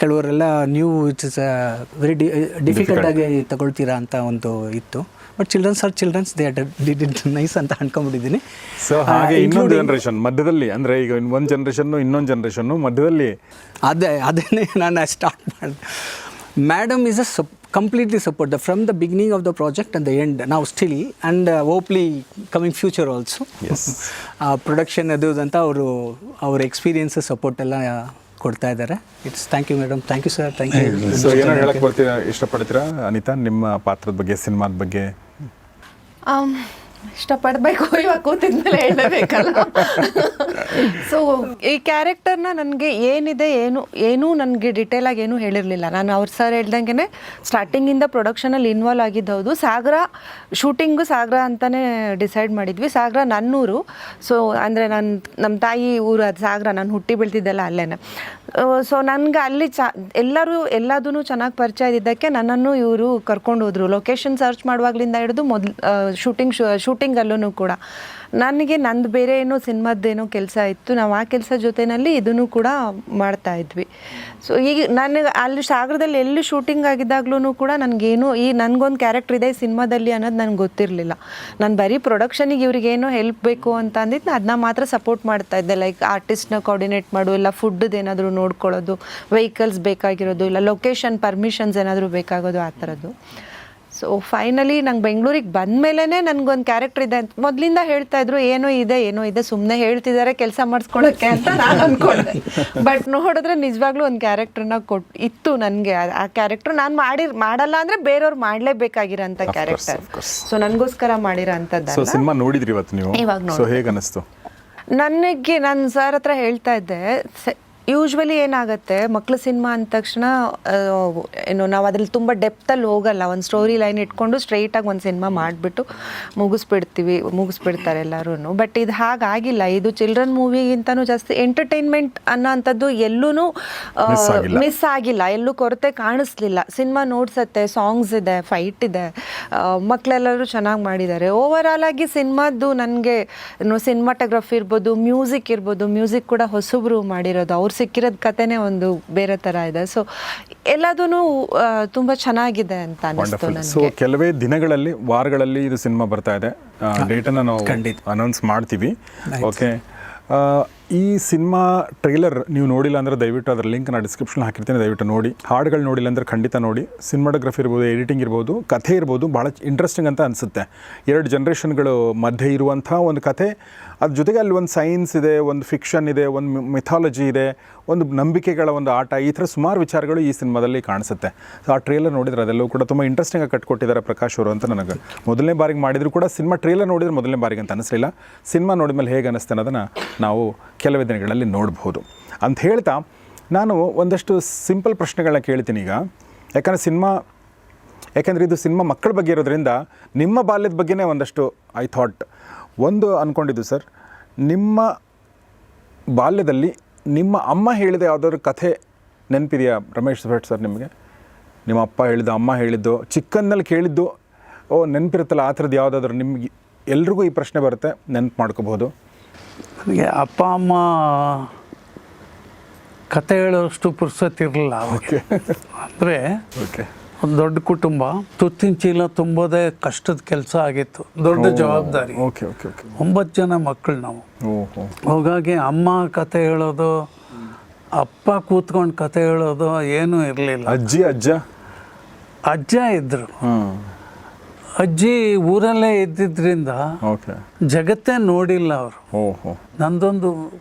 ಕೆಲವರೆಲ್ಲ ನ್ಯೂ ಇಟ್ಸ್ ವೆರಿ ಡಿಫಿಕಲ್ಟ್ ಆಗಿ ತಗೊಳ್ತೀರಾ ಅಂತ ಒಂದು ಇತ್ತು. But childrens are children's, they did it nice ಅಂತ ಅನ್ಕೊಂಡ್ಬಿಟ್ಟಿದ್ದೀನಿ. ಸೊ ಹಾಗೆ ಇನ್ನೊಂದು ಜನರೇಷನ್ ಮಧ್ಯದಲ್ಲಿ, ಅಂದರೆ ಈಗ ಒಂದು ಜನರೇಷನ್ನು ಇನ್ನೊಂದು ಜನರೇಷನ್ನು ಮಧ್ಯದಲ್ಲಿ ಅದೇನೇ ನಾನು ಸ್ಟಾರ್ಟ್ ಮಾಡಿದೆ. Madam is completely supportive from the beginning of the project and the end. Now still and hopefully coming future also. Yes. Production adu anta our experiences support ella ಕೊಡ್ತಾ ಇದ್ದಾರೆ. It's thank you madam, thank you sir, thank you. So ಏನೋ ಹೇಳಕ್ಕೆ ಬರ್ತೀರಾ, ಇಷ್ಟಪಡ್ತೀರಾ ಅನಿತಾ ನಿಮ್ಮ ಪಾತ್ರದ ಬಗ್ಗೆ, ಸಿನಿಮಾದ ಬಗ್ಗೆ? ಇಷ್ಟಪಡಬೇಕು, ಇವಾಗ ಕೂತಿದ್ಮೇಲೆ ಹೇಳಬೇಕಲ್ಲ. ಸೊ ಈ ಕ್ಯಾರೆಕ್ಟರ್ನ ನನಗೆ ಏನಿದೆ ಏನೂ ನನಗೆ ಡಿಟೇಲಾಗಿ ಏನೂ ಹೇಳಿರಲಿಲ್ಲ. ನಾನು ಅವ್ರು ಸರ್ ಹೇಳ್ದಂಗೆ ಸ್ಟಾರ್ಟಿಂಗಿಂದ ಪ್ರೊಡಕ್ಷನಲ್ಲಿ ಇನ್ವಾಲ್ವ್ ಆಗಿದ್ದು ಹೌದು. ಸಾಗರ ಶೂಟಿಂಗು ಸಾಗರ ಅಂತಲೇ ಡಿಸೈಡ್ ಮಾಡಿದ್ವಿ. ಸಾಗರ ನನ್ನೂರು. ಸೊ ಅಂದರೆ ನಮ್ಮ ತಾಯಿ ಊರು ಅದು ಸಾಗರ, ನಾನು ಹುಟ್ಟಿ ಬೆಳೆದಿದ್ದೆಲ್ಲ ಅಲ್ಲೇ. ಸೊ ನನಗೆ ಅಲ್ಲಿ ಎಲ್ಲದೂ ಚೆನ್ನಾಗಿ ಪರಿಚಯ ಇದ್ದಕ್ಕೆ ನನ್ನನ್ನು ಇವರು ಕರ್ಕೊಂಡು ಹೋದರು. ಲೊಕೇಶನ್ ಸರ್ಚ್ ಮಾಡುವಾಗಲಿಂದ ಹಿಡಿದು ಶೂಟಿಂಗಲ್ಲೂ ಕೂಡ ನನಗೆ ನಂದು ಬೇರೆ ಏನೋ ಸಿನಿಮಾದ್ದೇನೋ ಕೆಲಸ ಇತ್ತು. ನಾವು ಆ ಕೆಲಸ ಜೊತೆಯಲ್ಲಿ ಇದನ್ನು ಕೂಡ ಮಾಡ್ತಾ ಇದ್ವಿ. ಸೊ ಈಗ ನನಗೆ ಅಲ್ಲಿ ಸಾಗರದಲ್ಲಿ ಎಲ್ಲಿ ಶೂಟಿಂಗ್ ಆಗಿದ್ದಾಗ್ಲೂ ಕೂಡ ನನಗೇನು ನನಗೊಂದು ಕ್ಯಾರೆಕ್ಟರ್ ಇದೆ ಸಿನಿಮಾದಲ್ಲಿ ಅನ್ನೋದು ನನಗೆ ಗೊತ್ತಿರಲಿಲ್ಲ. ನಾನು ಬರೀ ಪ್ರೊಡಕ್ಷನಿಗೆ ಇವ್ರಿಗೇನೋ ಹೆಲ್ಪ್ ಬೇಕು ಅಂತ ಅಂದಿದ್ದು ಅದನ್ನ ಮಾತ್ರ ಸಪೋರ್ಟ್ ಮಾಡ್ತಾ ಇದ್ದೆ. ಲೈಕ್ ಆರ್ಟಿಸ್ಟ್ನ ಕೋಆರ್ಡಿನೇಟ್ ಮಾಡು, ಇಲ್ಲ ಫುಡ್ದು ಏನಾದರೂ ನೋಡ್ಕೊಳ್ಳೋದು, ವೆಹಿಕಲ್ಸ್ ಬೇಕಾಗಿರೋದು, ಇಲ್ಲ ಲೊಕೇಶನ್ ಪರ್ಮಿಷನ್ಸ್ ಏನಾದರೂ ಬೇಕಾಗೋದು, ಆ ಥರದ್ದು. ಸೊ ಫೈನಲಿ ನಂಗೆ ಬೆಂಗಳೂರಿಗೆ ಬಂದಮೇಲೆ ನನಗೊಂದು ಕ್ಯಾರೆಕ್ಟರ್ ಇದೆ ಅಂತ ಮೊದಲಿಂದ ಹೇಳ್ತಾಯಿದ್ರು. ಏನೋ ಇದೆ ಸುಮ್ಮನೆ ಹೇಳ್ತಿದ್ದಾರೆ ಕೆಲಸ ಮಾಡಿಸ್ಕೊಳ್ಳೋಕ್ಕೆ ಅಂತ ನಾನು ಅಂದ್ಕೊಂಡೆ. ಬಟ್ ನೋಡಿದ್ರೆ ನಿಜವಾಗ್ಲೂ ಒಂದು ಕ್ಯಾರೆಕ್ಟರ್ನ ಇತ್ತು ನನಗೆ. ಆ ಕ್ಯಾರೆಕ್ಟರ್ ನಾನು ಮಾಡಲ್ಲ ಅಂದರೆ ಬೇರೆಯವ್ರು ಮಾಡಲೇಬೇಕಾಗಿರೋಂಥ ಕ್ಯಾರೆಕ್ಟರ್. ಸೊ ನನಗೋಸ್ಕರ ಮಾಡಿರೋ ಅಂಥದ್ದು. ಸೊ ಸಿನಿಮಾ ನೋಡಿದ್ರಿ ಇವತ್ತು ನೀವು? ಇವಾಗ ಸೊ ಹೇಗೆ ಅನ್ನಿಸ್ತು? ನನಗೆ ನಾನು ಸರ್ ಹತ್ರ ಹೇಳ್ತಾ ಇದ್ದೆ, ಯೂಶ್ವಲಿ ಏನಾಗುತ್ತೆ ಮಕ್ಕಳ ಸಿನಿಮಾ ಅಂದ ತಕ್ಷಣ ಏನು ನಾವು ಅದ್ರಲ್ಲಿ ತುಂಬ ಡೆಪ್ತಲ್ಲಿ ಹೋಗಲ್ಲ. ಒಂದು ಸ್ಟೋರಿ ಲೈನ್ ಇಟ್ಕೊಂಡು ಸ್ಟ್ರೈಟಾಗಿ ಒಂದು ಸಿನಿಮಾ ಮಾಡಿಬಿಟ್ಟು ಮುಗಿಸ್ಬಿಡ್ತಾರೆ ಎಲ್ಲರೂ. ಬಟ್ ಇದು ಹಾಗಾಗಿಲ್ಲ. ಇದು ಚಿಲ್ಡ್ರನ್ ಮೂವಿಗಿಂತನೂ ಜಾಸ್ತಿ ಎಂಟರ್ಟೈನ್ಮೆಂಟ್ ಅನ್ನೋ ಅಂಥದ್ದು ಎಲ್ಲೂ ಮಿಸ್ ಆಗಿಲ್ಲ, ಎಲ್ಲೂ ಕೊರತೆ ಕಾಣಿಸ್ಲಿಲ್ಲ. ಸಿನಿಮಾ ನೋಡ್ಸತ್ತೆ, ಸಾಂಗ್ಸ್ ಇದೆ, ಫೈಟ್ ಇದೆ, ಮಕ್ಕಳೆಲ್ಲರೂ ಚೆನ್ನಾಗಿ ಮಾಡಿದ್ದಾರೆ. ಓವರಾಲ್ ಆಗಿ ಸಿನಿಮಾದ್ದು ನನಗೆ ಸಿನಿಮಾಟೋಗ್ರಫಿ ಇರ್ಬೋದು, ಮ್ಯೂಸಿಕ್ ಇರ್ಬೋದು, ಮ್ಯೂಸಿಕ್ ಕೂಡ ಹೊಸಬ್ರು ಮಾಡಿರೋದು, ಅವ್ರು ಸಿಕ್ಕಿರೋದು ಕಥೆನೇ ಒಂದು ಬೇರೆ ಥರ ಇದೆ. ಸೊ ಎಲ್ಲದೂ ತುಂಬ ಚೆನ್ನಾಗಿದೆ ಅಂತ ಅನಿಸ್ತು ನನಗೆ. ಸೊ ಕೆಲವೇ ದಿನಗಳಲ್ಲಿ, ವಾರಗಳಲ್ಲಿ ಇದು ಸಿನಿಮಾ ಬರ್ತಾ ಇದೆ. ಡೇಟನ್ನು ನಾವು ಅನೌನ್ಸ್ ಮಾಡ್ತೀವಿ. ಓಕೆ, ಈ ಸಿನಿಮಾ ಟ್ರೈಲರ್ ನೀವು ನೋಡಿಲ್ಲ ಅಂದರೆ ದಯವಿಟ್ಟು ಅದರ ಲಿಂಕ್ ನಾನು ಡಿಸ್ಕ್ರಿಪ್ಷನ್ ಹಾಕಿರ್ತೀನಿ, ದಯವಿಟ್ಟು ನೋಡಿ. ಹಾಡುಗಳು ನೋಡಿಲ್ಲ ಅಂದರೆ ಖಂಡಿತ ನೋಡಿ. ಸಿನಿಮಾಟೋಗ್ರಫಿ ಇರ್ಬೋದು, ಎಡಿಟಿಂಗ್ ಇರ್ಬೋದು, ಕಥೆ ಇರ್ಬೋದು, ಭಾಳ ಇಂಟ್ರೆಸ್ಟಿಂಗ್ ಅಂತ ಅನಿಸುತ್ತೆ. 2 ಜನ್ರೇಷನ್ಗಳು ಮಧ್ಯೆ ಇರುವಂಥ ಒಂದು ಕಥೆ, ಅದ್ರ ಜೊತೆಗೆ ಅಲ್ಲಿ ಒಂದು ಸೈನ್ಸ್ ಇದೆ, ಒಂದು ಫಿಕ್ಷನ್ ಇದೆ, ಒಂದು ಮಿಥಾಲಜಿ ಇದೆ, ಒಂದು ನಂಬಿಕೆಗಳ ಒಂದು ಆಟ, ಈ ಥರ ಸುಮಾರು ವಿಚಾರಗಳು ಈ ಸಿನಿಮಾದಲ್ಲಿ ಕಾಣಿಸುತ್ತೆ. ಸೊ ಆ ಟ್ರೇಲರ್ ನೋಡಿದ್ರೆ ಅದೆಲ್ಲವೂ ಕೂಡ ತುಂಬ ಇಂಟ್ರೆಸ್ಟಿಂಗಾಗಿ ಕಟ್ಕೊಟ್ಟಿದ್ದಾರೆ ಪ್ರಕಾಶ್ ಅವರು ಅಂತ ನನಗೆ ಮೊದಲನೇ ಬಾರಿಗೆ ಮಾಡಿದ್ರು ಕೂಡ ಸಿನಿಮಾ ಟ್ರೇಲರ್ ನೋಡಿದ್ರೆ ಮೊದಲನೇ ಬಾರಿಗೆ ಅಂತ ಅನಿಸಲಿಲ್ಲ. ಸಿನಿಮಾ ನೋಡಿದ್ಮೇಲೆ ಹೇಗೆ ಅನ್ನಿಸ್ತೆ ಅನ್ನೋದನ್ನು ನಾವು ಕೆಲವೇ ದಿನಗಳಲ್ಲಿ ನೋಡ್ಬೋದು ಅಂತ ಹೇಳ್ತಾ ನಾನು ಒಂದಷ್ಟು ಸಿಂಪಲ್ ಪ್ರಶ್ನೆಗಳನ್ನ ಕೇಳ್ತೀನಿ ಈಗ. ಯಾಕಂದರೆ ಇದು ಸಿನಿಮಾ ಮಕ್ಕಳ ಬಗ್ಗೆ ಇರೋದ್ರಿಂದ ನಿಮ್ಮ ಬಾಲ್ಯದ ಬಗ್ಗೆನೇ ಒಂದಷ್ಟು ಐ ಥಾಟ್ ಒಂದು ಅಂದ್ಕೊಂಡಿದ್ದು ಸರ್. ನಿಮ್ಮ ಬಾಲ್ಯದಲ್ಲಿ ನಿಮ್ಮ ಅಮ್ಮ ಹೇಳಿದ ಯಾವುದಾದ್ರು ಕಥೆ ನೆನಪಿದೆಯಾ ರಮೇಶ್ ಭಟ್ ಸರ್ ನಿಮಗೆ? ನಿಮ್ಮ ಅಪ್ಪ ಹೇಳಿದ್ದು, ಅಮ್ಮ ಹೇಳಿದ್ದು, ಚಿಕ್ಕಂದಲ್ಲಿ ಕೇಳಿದ್ದು, ನೆನಪಿರುತ್ತಲ್ಲ ಆ ಥರದ್ದು ಯಾವುದಾದ್ರೂ ನಿಮಗೆ? ಎಲ್ರಿಗೂ ಈ ಪ್ರಶ್ನೆ ಬರುತ್ತೆ, ನೆನಪು ಮಾಡ್ಕೋಬೋದು. ನನಗೆ ಅಪ್ಪ ಅಮ್ಮ ಕತೆ ಹೇಳೋಷ್ಟು ಪುರ್ಸೊತ್ತಿರಲಿಲ್ಲ ಅವಕ್ಕೆ. ಅಂದರೆ ಒಂದು ದೊಡ್ಡ ಕುಟುಂಬ, ತುತ್ತಿನ ಚೀಲ ತುಂಬೋದೇ ಕಷ್ಟದ ಕೆಲಸ ಆಗಿತ್ತು, ದೊಡ್ಡ ಜವಾಬ್ದಾರಿ. 9 ಜನ ಮಕ್ಕಳು ನಾವು. ಹಾಗಾಗಿ ಅಮ್ಮ ಕತೆ ಹೇಳೋದು, ಅಪ್ಪ ಕೂತ್ಕೊಂಡು ಕತೆ ಹೇಳೋದು ಏನೂ ಇರಲಿಲ್ಲ. ಅಜ್ಜ ಇದ್ದರು. ಅಜ್ಜಿ ಊರಲ್ಲೇ ಇದ್ದಿದ್ದರಿಂದ ಜಗತ್ತೇ ನೋಡಿಲ್ಲ ಅವರು. ನಂದೊಂದು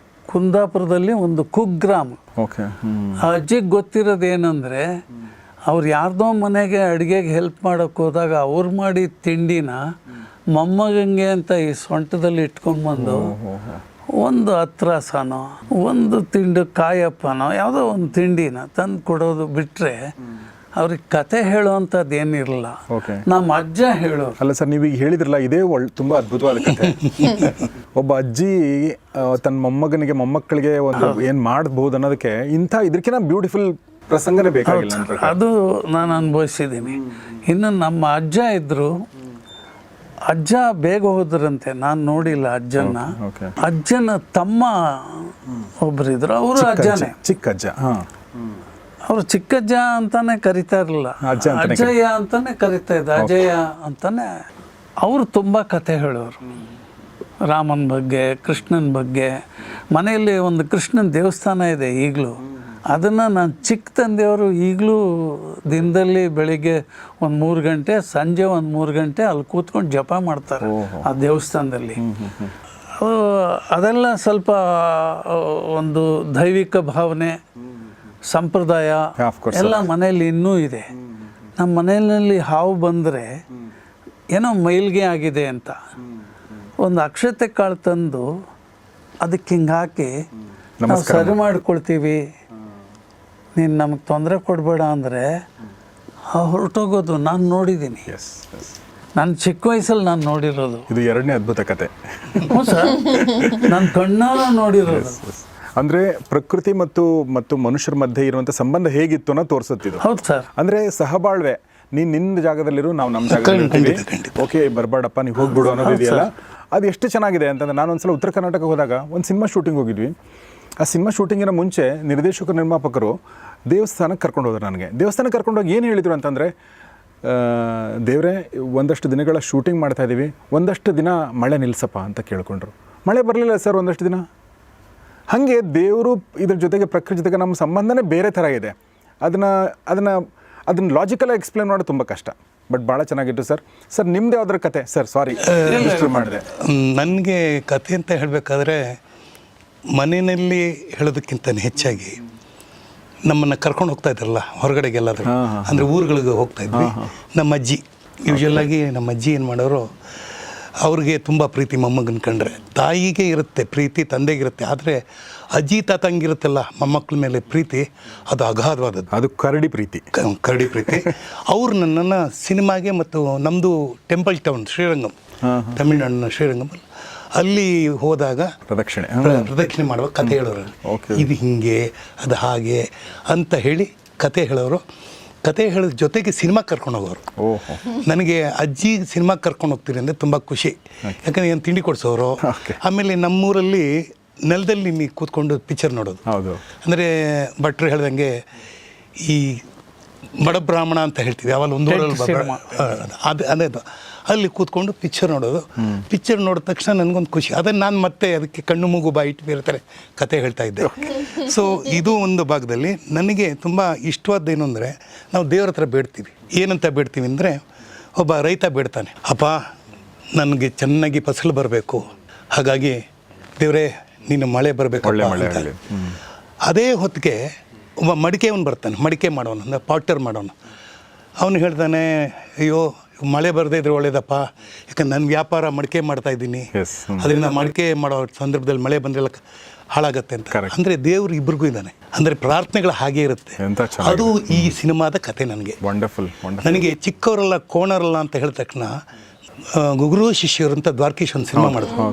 ಕುಂದಾಪುರದಲ್ಲಿ ಒಂದು ಕುಗ್ರಾಮ. ಆ ಅಜ್ಜಿಗೆ ಗೊತ್ತಿರೋದೇನೆಂದರೆ, ಅವ್ರು ಯಾರ್ದೋ ಮನೆಗೆ ಅಡುಗೆಗೆ ಹೆಲ್ಪ್ ಮಾಡೋಕ್ಕೆ ಹೋದಾಗ ಅವ್ರು ಮಾಡಿದ ತಿಂಡಿನ ಮೊಮ್ಮಗಂಗೆ ಅಂತ ಈ ಸೊಂಟದಲ್ಲಿ ಇಟ್ಕೊಂಡ್ಬಂದು ಒಂದು ಹತ್ರಸನೋ ಒಂದು ತಿಂಡಿ ಕಾಯಪ್ಪನೋ ಯಾವುದೋ ಒಂದು ತಿಂಡಿನ ತಂದು ಕೊಡೋದು ಬಿಟ್ಟರೆ ಅವ್ರಿಗೆ ಕತೆ ಹೇಳುವಂಥದ್ದು ಏನಿರಲಿಲ್ಲ. ನಮ್ಮ ಅಜ್ಜ ಹೇಳೋರು. ಅಲ್ಲ ಸರ್, ನೀವೀಗ ಹೇಳಿದ್ರಲ್ಲ, ಇದೇ ತುಂಬ ಅದ್ಭುತವಾದ ಕಥೆ. ಒಬ್ಬ ಅಜ್ಜಿ ತನ್ನ ಮೊಮ್ಮಕ್ಕಳಿಗೆ ಒಂದು ಏನು ಮಾಡ್ಬೋದು ಅನ್ನೋದಕ್ಕೆ ಇದಕ್ಕಿಂತ ಬ್ಯೂಟಿಫುಲ್ ಪ್ರಸಂಗನೇ ಬೇಕಾಗಿಲ್ಲ. ಅದು ನಾನು ಅನುಭವಿಸಿದ್ದೀನಿ. ಇನ್ನು ನಮ್ಮ ಅಜ್ಜ ಇದ್ದರು. ಅಜ್ಜ ಬೇಗ ಹೋದ್ರಂತೆ, ನಾನು ನೋಡಿಲ್ಲ ಅಜ್ಜನ. ಅಜ್ಜನ ತಮ್ಮ ಒಬ್ಬರಿದ್ರು, ಅವರು ಅಜ್ಜನೇ, ಚಿಕ್ಕಜ್ಜ. ಅವರು ಚಿಕ್ಕಜ್ಜ ಅಂತಾನೆ ಕರಿತಾ ಇರಲಿಲ್ಲ, ಅಜ್ಜಯ್ಯ ಅಂತಾನೆ ಕರಿತಾ ಇದ್ದ, ಅಜಯ್ಯ ಅಂತಾನೆ. ಅವರು ತುಂಬ ಕತೆ ಹೇಳೋರು, ರಾಮನ ಬಗ್ಗೆ, ಕೃಷ್ಣನ ಬಗ್ಗೆ. ಮನೆಯಲ್ಲಿ ಒಂದು ಕೃಷ್ಣನ ದೇವಸ್ಥಾನ ಇದೆ ಈಗಲೂ. ಅದನ್ನು ನಾನು ಚಿಕ್ಕ ತಂದೆಯವರು ಈಗಲೂ ದಿನದಲ್ಲಿ ಬೆಳಿಗ್ಗೆ ಒಂದು 3 ಗಂಟೆ, ಸಂಜೆ ಒಂದು 3 ಗಂಟೆ ಅಲ್ಲಿ ಕೂತ್ಕೊಂಡು ಜಪ ಮಾಡ್ತಾರೆ ಆ ದೇವಸ್ಥಾನದಲ್ಲಿ. ಅದೆಲ್ಲ ಸ್ವಲ್ಪ ಒಂದು ದೈವಿಕ ಭಾವನೆ, ಸಂಪ್ರದಾಯ of course, ಎಲ್ಲ ಮನೆಯಲ್ಲಿ ಇನ್ನೂ ಇದೆ. ನಮ್ಮ ಮನೆಯಲ್ಲಿ ಹಾವು ಬಂದರೆ ಏನೋ ಮೈಲ್ಗೆ ಆಗಿದೆ ಅಂತ ಒಂದು ಅಕ್ಷತೆ ಕಾಳು ತಂದು ಅದಕ್ಕೆ ಹಿಂಗೆ ಹಾಕಿ ನಾವು ಸರಿ ಮಾಡ್ಕೊಳ್ತೀವಿ, ನೀನು ನಮಗೆ ತೊಂದರೆ ಕೊಡಬೇಡ ಅಂದರೆ ಹೊರಟೋಗೋದು ನಾನು ನೋಡಿದ್ದೀನಿ. ನಾನು ಚಿಕ್ಕ ವಯಸ್ಸಲ್ಲಿ ನಾನು ನೋಡಿರೋದು ಇದು ಎರಡನೇ ಅದ್ಭುತ ಕತೆ. ಹ್ಞೂ ಸರ್, ನಾನು ಕಣ್ಣಾರ ನೋಡಿರೋದು. ಅಂದರೆ ಪ್ರಕೃತಿ ಮತ್ತು ಮನುಷ್ಯರ ಮಧ್ಯೆ ಇರುವಂಥ ಸಂಬಂಧ ಹೇಗಿತ್ತು ಅನ್ನೋ ತೋರಿಸುತ್ತಿದ್ದು. ಹೌದು ಸರ್. ಅಂದರೆ ಸಹಬಾಳ್ವೆ, ನೀನು ನಿನ್ನ ಜಾಗದಲ್ಲಿರು, ನಾವು ನಮ್ಮ ಜಾಗದಲ್ಲಿ, ಓಕೆ ಬರಬೇಡಪ್ಪ ನೀವು ಹೋಗ್ಬಿಡು ಅನ್ನೋದು ಇದೆಯಲ್ಲ, ಅದು ಎಷ್ಟು ಚೆನ್ನಾಗಿದೆ ಅಂತಂದರೆ ನಾನು ಒಂದ್ಸಲ ಉತ್ತರ ಕರ್ನಾಟಕ ಹೋದಾಗ ಒಂದು ಸಿನಿಮಾ ಶೂಟಿಂಗ್ ಹೋಗಿದ್ವಿ. ಆ ಸಿನಿಮಾ ಶೂಟಿಂಗಿನ ಮುಂಚೆ ನಿರ್ದೇಶಕರು ನಿರ್ಮಾಪಕರು ದೇವಸ್ಥಾನಕ್ಕೆ ಕರ್ಕೊಂಡು ಹೋದ್ರು. ನನಗೆ ದೇವಸ್ಥಾನಕ್ಕೆ ಕರ್ಕೊಂಡೋಗಿ ಏನು ಹೇಳಿದರು ಅಂತಂದರೆ, ದೇವರೇ ಒಂದಷ್ಟು ದಿನಗಳ ಶೂಟಿಂಗ್ ಮಾಡ್ತಾ ಇದ್ದೀವಿ, ಒಂದಷ್ಟು ದಿನ ಮಳೆ ನಿಲ್ಲಿಸಪ್ಪ ಅಂತ ಕೇಳ್ಕೊಂಡ್ರು. ಮಳೆ ಬರಲಿಲ್ಲ ಸರ್ ಒಂದಷ್ಟು ದಿನ. ಹಾಗೆ ದೇವರು ಇದ್ರ ಜೊತೆಗೆ ಪ್ರಕೃತಿ ಜೊತೆಗೆ ನಮ್ಮ ಸಂಬಂಧನೇ ಬೇರೆ ಥರ ಇದೆ. ಅದನ್ನು ಲಾಜಿಕಲಾಗಿ ಎಕ್ಸ್ಪ್ಲೇನ್ ಮಾಡೋದು ತುಂಬ ಕಷ್ಟ, ಬಟ್ ಭಾಳ ಚೆನ್ನಾಗಿತ್ತು ಸರ್. ಸರ್ ನಿಮ್ದು ಯಾವ್ದಾರ ಕತೆ ಸರ್? ಸಾರಿ ಮಾಡಿದೆ. ನನಗೆ ಕತೆ ಅಂತ ಹೇಳಬೇಕಾದ್ರೆ ಮನೆಯಲ್ಲಿ ಹೇಳೋದಕ್ಕಿಂತ ಹೆಚ್ಚಾಗಿ ನಮ್ಮನ್ನು ಕರ್ಕೊಂಡು ಹೋಗ್ತಾ ಇದ್ರಲ್ಲ ಹೊರಗಡೆಗೆಲ್ಲಾದರೂ, ಅಂದರೆ ಊರುಗಳಿಗೆ ಹೋಗ್ತಾ ಇದ್ವಿ. ನಮ್ಮ ಅಜ್ಜಿ ಯೂಶ್ವಲಾಗಿ ನಮ್ಮ ಅಜ್ಜಿ ಏನು ಮಾಡೋರು, ಅವ್ರಿಗೆ ತುಂಬ ಪ್ರೀತಿ ಮೊಮ್ಮಗನ ಕಂಡ್ರೆ. ತಾಯಿಗೆ ಇರುತ್ತೆ ಪ್ರೀತಿ, ತಂದೆಗಿರುತ್ತೆ, ಆದರೆ ಅಜ್ಜಿ ತಾತಂಗಿರುತ್ತಲ್ಲ ಮೊಮ್ಮಕ್ಕಳ ಮೇಲೆ ಪ್ರೀತಿ, ಅದು ಅಗಾಧವಾದದ್ದು, ಅದು ಕರಡಿ ಪ್ರೀತಿ. ಕರಡಿ ಪ್ರೀತಿ. ಅವರು ನನ್ನನ್ನು ಸಿನಿಮಾಗೆ, ಮತ್ತು ನಮ್ಮದು ಟೆಂಪಲ್ ಟೌನ್ ಶ್ರೀರಂಗಂ, ತಮಿಳ್ನಾಡಿನ ಶ್ರೀರಂಗಂ, ಅಲ್ಲಿ ಹೋದಾಗ ಪ್ರದಕ್ಷಿಣೆ ಮಾಡುವ ಕತೆ ಹೇಳೋರು. ಇದು ಹಿಂಗೆ ಅದು ಹಾಗೆ ಅಂತ ಹೇಳಿ ಕತೆ ಹೇಳೋರು. ಕತೆ ಹೇಳೋದ್ರ ಜೊತೆಗೆ ಸಿನಿಮಾಗೆ ಕರ್ಕೊಂಡು ಹೋಗೋರು. ನನಗೆ ಅಜ್ಜಿ ಸಿನಿಮಾಗೆ ಕರ್ಕೊಂಡು ಹೋಗ್ತೀರಿ ಅಂದರೆ ತುಂಬ ಖುಷಿ, ಯಾಕಂದರೆ ಏನು ತಿಂಡಿ ಕೊಡಿಸೋರು. ಆಮೇಲೆ ನಮ್ಮೂರಲ್ಲಿ ನೆಲದಲ್ಲಿ ನೀ ಕೂತ್ಕೊಂಡು ಪಿಕ್ಚರ್ ನೋಡೋದು. ಅಂದರೆ ಭಟ್ರು ಹೇಳ್ದಂಗೆ ಈ ಬಡ ಬ್ರಾಹ್ಮಣ ಅಂತ ಹೇಳ್ತೀವಿ, ಯಾವಾಗ ಒಂದು ಅದೇ ಅಲ್ಲಿ ಕೂತ್ಕೊಂಡು ಪಿಕ್ಚರ್ ನೋಡೋದು. ಪಿಕ್ಚರ್ ನೋಡಿದ ತಕ್ಷಣ ನನಗೊಂದು ಖುಷಿ. ಅದನ್ನು ನಾನು ಮತ್ತೆ ಅದಕ್ಕೆ ಕಣ್ಣು ಮೂಗು ಬಾಯಿ ಇಟ್ಟು ಬೇರೆ ಥರ ಕತೆ ಹೇಳ್ತಾ ಇದ್ದೆ. ಸೊ ಇದು ಒಂದು ಭಾಗದಲ್ಲಿ ನನಗೆ ತುಂಬ ಇಷ್ಟವಾದ್ದೇನು ಅಂದರೆ, ನಾವು ದೇವ್ರ ಹತ್ರ ಬೇಡ್ತೀವಿ. ಏನಂತ ಬೇಡ್ತೀವಿ ಅಂದರೆ, ಒಬ್ಬ ರೈತ ಬೇಡ್ತಾನೆ, ಅಪ್ಪ ನನಗೆ ಚೆನ್ನಾಗಿ ಫಸಲು ಬರಬೇಕು, ಹಾಗಾಗಿ ದೇವರೇ ನೀನು ಮಳೆ ಬರಬೇಕು. ಅದೇ ಹೊತ್ತಿಗೆ ಒಬ್ಬ ಮಡಿಕೆಯವನು ಬರ್ತಾನೆ, ಮಡಿಕೆ ಮಾಡೋನು, ಅಂದರೆ ಪಾಟರ್ ಮಾಡೋನು. ಅವನು ಹೇಳ್ತಾನೆ, ಅಯ್ಯೋ ಮಳೆ ಬರದೇ ಇದ್ರೆ ಒಳ್ಳೇದಪ್ಪ, ಯಾಕಂದ್ರೆ ನನ್ನ ವ್ಯಾಪಾರ ಮಡಿಕೆ ಮಾಡ್ತಾ ಇದ್ದೀನಿ, ಅದರಿಂದ ಮಡಿಕೆ ಮಾಡೋ ಸಂದರ್ಭದಲ್ಲಿ ಮಳೆ ಬಂದ್ರೆಲ್ಲ ಹಾಳಾಗತ್ತೆ ಅಂತ. ಅಂದರೆ ದೇವ್ರು ಇಬ್ರಿಗೂ ಇದ್ದಾನೆ, ಅಂದರೆ ಪ್ರಾರ್ಥನೆಗಳು ಹಾಗೆ ಇರುತ್ತೆ. ಅದು ಈ ಸಿನಿಮಾದ ಕತೆ. ನನಗೆ ನನಗೆ ಚಿಕ್ಕವರಲ್ಲ ಕೋಣರಲ್ಲ ಅಂತ ಹೇಳಿದ ತಕ್ಷಣ ಗುರು ಶಿಷ್ಯರು ಅಂತ ದ್ವಾರಕೀಶ್ ಒಂದು ಸಿನಿಮಾ ಮಾಡಿದ್ರು.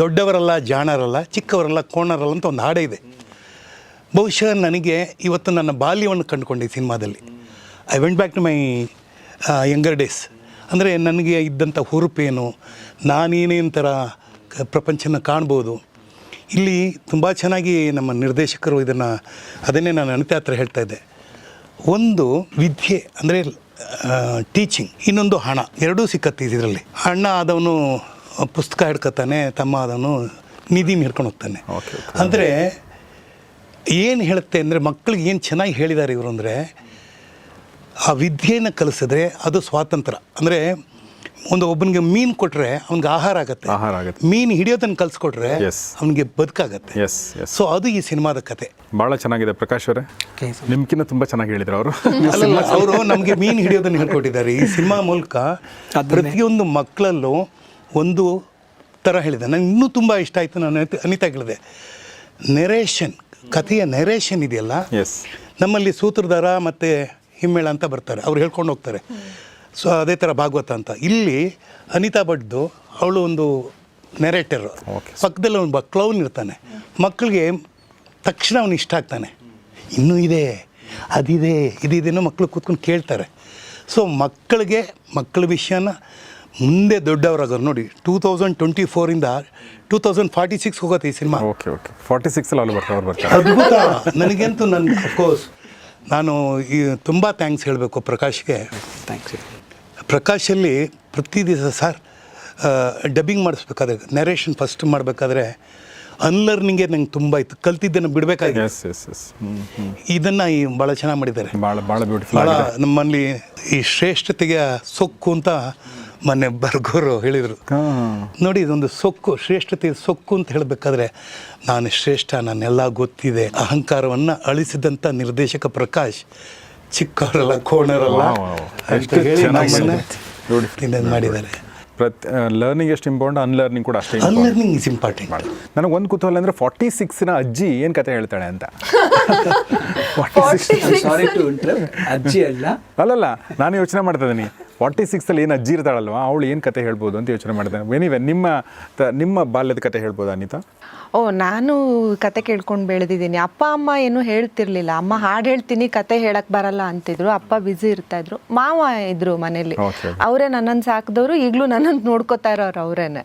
ದೊಡ್ಡವರಲ್ಲ ಜಾಣರಲ್ಲ, ಚಿಕ್ಕವರಲ್ಲ ಕೋಣರಲ್ಲ ಅಂತ ಒಂದು ಹಾಡೇ ಇದೆ. ಬಹುಶಃ ನನಗೆ ಇವತ್ತು ನನ್ನ ಬಾಲ್ಯವನ್ನು ಕಂಡುಕೊಂಡೆ ಈ ಸಿನಿಮಾದಲ್ಲಿ. I went back to my younger days. ಅಂದರೆ ನನಗೆ ಇದ್ದಂಥ ಹುರುಪೇನು, ನಾನೇನೇನು ಥರ ಪ್ರಪಂಚನ ಕಾಣ್ಬೋದು. ಇಲ್ಲಿ ತುಂಬ ಚೆನ್ನಾಗಿ ನಮ್ಮ ನಿರ್ದೇಶಕರು ಅದನ್ನೇ ನಾನು ಅನಿತಾ ಹತ್ರ ಹೇಳ್ತಾ ಇದ್ದೆ. ಒಂದು ವಿದ್ಯೆ ಅಂದರೆ ಟೀಚಿಂಗ್, ಇನ್ನೊಂದು ಹಣ, ಎರಡೂ ಸಿಕ್ಕತ್ತೆ ಇದರಲ್ಲಿ. ಅಣ್ಣ ಆದವನು ಪುಸ್ತಕ ಹಿಡ್ಕೊತಾನೆ, ತಮ್ಮ ಆದವನು ನಿಧಿನ ಹಿಡ್ಕೊಂಡು ಹೋಗ್ತಾನೆ. ಅಂದರೆ ಏನು ಹೇಳುತ್ತೆ ಅಂದರೆ, ಮಕ್ಕಳಿಗೆ ಏನು ಚೆನ್ನಾಗಿ ಹೇಳಿದ್ದಾರೆ ಇವರು ಅಂದರೆ, ಆ ವಿದ್ಯೆಯನ್ನು ಕಲಿಸಿದ್ರೆ ಅದು ಸ್ವಾತಂತ್ರ್ಯ. ಅಂದರೆ ಒಬ್ಬನಿಗೆ ಮೀನು ಕೊಟ್ಟರೆ ಅವ್ನಿಗೆ ಆಹಾರ ಆಗುತ್ತೆ, ಮೀನು ಹಿಡಿಯೋದನ್ನು ಕಲಿಸ್ಕೊಟ್ರೆ ಅವನಿಗೆ ಬದುಕಾಗತ್ತೆ. ಸೊ ಅದು ಈ ಸಿನಿಮಾದ ಕತೆ. ಭಾಳ ಚೆನ್ನಾಗಿದೆ ಪ್ರಕಾಶ್ ಅವರೇ, ನಿಮ್ಗಿಂತ ತುಂಬ ಚೆನ್ನಾಗಿ ಹೇಳಿದ್ರು ಅವರು. ಅವರು ನಮಗೆ ಮೀನು ಹಿಡಿಯೋದನ್ನು ಹೇಳ್ಕೊಟ್ಟಿದ್ದಾರೆ ಈ ಸಿನಿಮಾ ಮೂಲಕ. ಪ್ರತಿಯೊಂದು ಮಕ್ಕಳಲ್ಲೂ ಒಂದು ಥರ ಹೇಳಿದೆ. ನನಗೆ ಇನ್ನೂ ತುಂಬ ಇಷ್ಟ ಆಯಿತು. ನಾನು ಅನಿತಾ ಹೇಳಿದೆ, ನೆರೇಷನ್, ಕಥೆಯ ನೆರೇಷನ್ ಇದೆಯಲ್ಲ, ನಮ್ಮಲ್ಲಿ ಸೂತ್ರಧಾರ ಮತ್ತು ಹಿಮ್ಮೇಳ ಅಂತ ಬರ್ತಾರೆ, ಅವ್ರು ಹೇಳ್ಕೊಂಡು ಹೋಗ್ತಾರೆ. ಸೊ ಅದೇ ಥರ ಭಾಗವತ ಅಂತ. ಇಲ್ಲಿ ಅನಿತಾ ಭಟ್ದು ಅವಳು ಒಂದು ನೆರೇಟರು, ಪಕ್ಕದಲ್ಲಿ ಒಂದು ಕ್ಲೌನ್ ಇರ್ತಾನೆ. ಮಕ್ಕಳಿಗೆ ತಕ್ಷಣ ಅವನು ಇಷ್ಟ ಆಗ್ತಾನೆ, ಇನ್ನೂ ಇದೆ ಅದಿದೆ ಇದಿದೇನೋ ಮಕ್ಕಳು ಕೂತ್ಕೊಂಡು ಕೇಳ್ತಾರೆ. ಸೊ ಮಕ್ಕಳ ವಿಷಯನ ಮುಂದೆ ದೊಡ್ಡವರಾಗೋರು ನೋಡಿ. 2024ಇಂದ 2046 ಹೋಗುತ್ತೆ ಈ ಸಿನಿಮಾ. 46 ಬರ್ತಾರೆ. ಅದ್ಭುತ. ನನಗಂತೂ ಅಫ್ಕೋರ್ಸ್ ನಾನು ಈ ತುಂಬ ಥ್ಯಾಂಕ್ಸ್ ಹೇಳಬೇಕು ಪ್ರಕಾಶ್ಗೆ. ಪ್ರಕಾಶಲ್ಲಿ ಪ್ರತಿ ದಿವಸ ಸರ್ ಡಬ್ಬಿಂಗ್ ಮಾಡಿಸ್ಬೇಕಾದ್ರೆ, ನೆರೇಷನ್ ಫಸ್ಟ್ ಮಾಡಬೇಕಾದ್ರೆ ಅನ್ಲರ್ನಿಂಗೇ ನಂಗೆ ತುಂಬ ಇತ್ತು. ಕಲ್ತಿದ್ದನ್ನು ಬಿಡಬೇಕಾಗಿದೆ. ಇದನ್ನು ಭಾಳ ಚೆನ್ನಾಗಿ ಮಾಡಿದ್ದಾರೆ. ಭಾಳ ಬ್ಯೂಟಿಫುಲ್. ಭಾಳ ನಮ್ಮಲ್ಲಿ ಈ ಶ್ರೇಷ್ಠತೆಗೆ ಸೊಕ್ಕು ಅಂತ ಮೊನ್ನೆ ಬರ್ಗೋರು ಹೇಳಿದರು, ನೋಡಿ ಇದೊಂದು ಸೊಕ್ಕು, ಶ್ರೇಷ್ಠತೆ ಸೊಕ್ಕು ಅಂತ ಹೇಳಬೇಕಾದ್ರೆ ನಾನು ಶ್ರೇಷ್ಠ, ನನ್ನೆಲ್ಲ ಗೊತ್ತಿದೆ, ಅಹಂಕಾರವನ್ನು ಅಳಿಸಿದಂಥ ನಿರ್ದೇಶಕ ಪ್ರಕಾಶ್ ಚಿಕ್ಕವರಲ್ಲ ಕೋಣರಲ್ಲ ಅಂತ ಹೇಳಿ ನಮ್ಮನ್ನು ಇದನ್ನು ಮಾಡಿದ್ದಾರೆ. ಲರ್ನಿಂಗ್ ಎಷ್ಟು ಇಂಪಾರ್ಟೆಂಟ್, ಅನ್ಲರ್ನಿಂಗ್ ಕೂಡ ಅಷ್ಟೇ. Unlearning is important. ನನಗೆ ಒಂದು ಕುತೂಹಲ ಅಂದರೆ 46ನ ಅಜ್ಜಿ ಏನು ಕತೆ ಹೇಳ್ತಾಳೆ ಅಂತ. ಸಾರಿ ಟು ಇಂಟರಪ್ಟ್, ಅಜ್ಜಿ ಅಲ್ಲ ಅಲ್ಲಲ್ಲ, ನಾನು ಯೋಚನೆ ಮಾಡ್ತಾ ಇದ್ದೀನಿ 46ಅಲ್ಲಿ ಏನು ಅಜ್ಜಿ ಇರ್ತಾಳಲ್ವ, ಅವಳು ಏನು ಕತೆ ಹೇಳ್ಬೋದು ಅಂತ ಯೋಚನೆ ಮಾಡ್ತೇನೆ. ಎನಿವೆ, ನಿಮ್ಮ ಬಾಲ್ಯದ ಕತೆ ಹೇಳ್ಬೋದು ಅನಿತಾ? ನಾನು ಕತೆ ಕೇಳ್ಕೊಂಡು ಬೆಳೆದಿದ್ದೀನಿ. ಅಪ್ಪ ಅಮ್ಮ ಏನು ಹೇಳ್ತಿರ್ಲಿಲ್ಲ. ಅಮ್ಮ ಹಾಡು ಹೇಳ್ತೀನಿ, ಕತೆ ಹೇಳಕ್ ಬರಲ್ಲ ಅಂತಿದ್ರು. ಅಪ್ಪ ಬ್ಯುಸಿ ಇರ್ತಾ ಇದ್ರು. ಮಾವ ಇದ್ರು ಮನೇಲಿ, ಅವರೇ ನನ್ನನ್ನು ಸಾಕಿದವರು, ಈಗಲೂ ನನ್ನನ್ನು ನೋಡ್ಕೋತಾ ಇರೋರು ಅವರೇನೆ.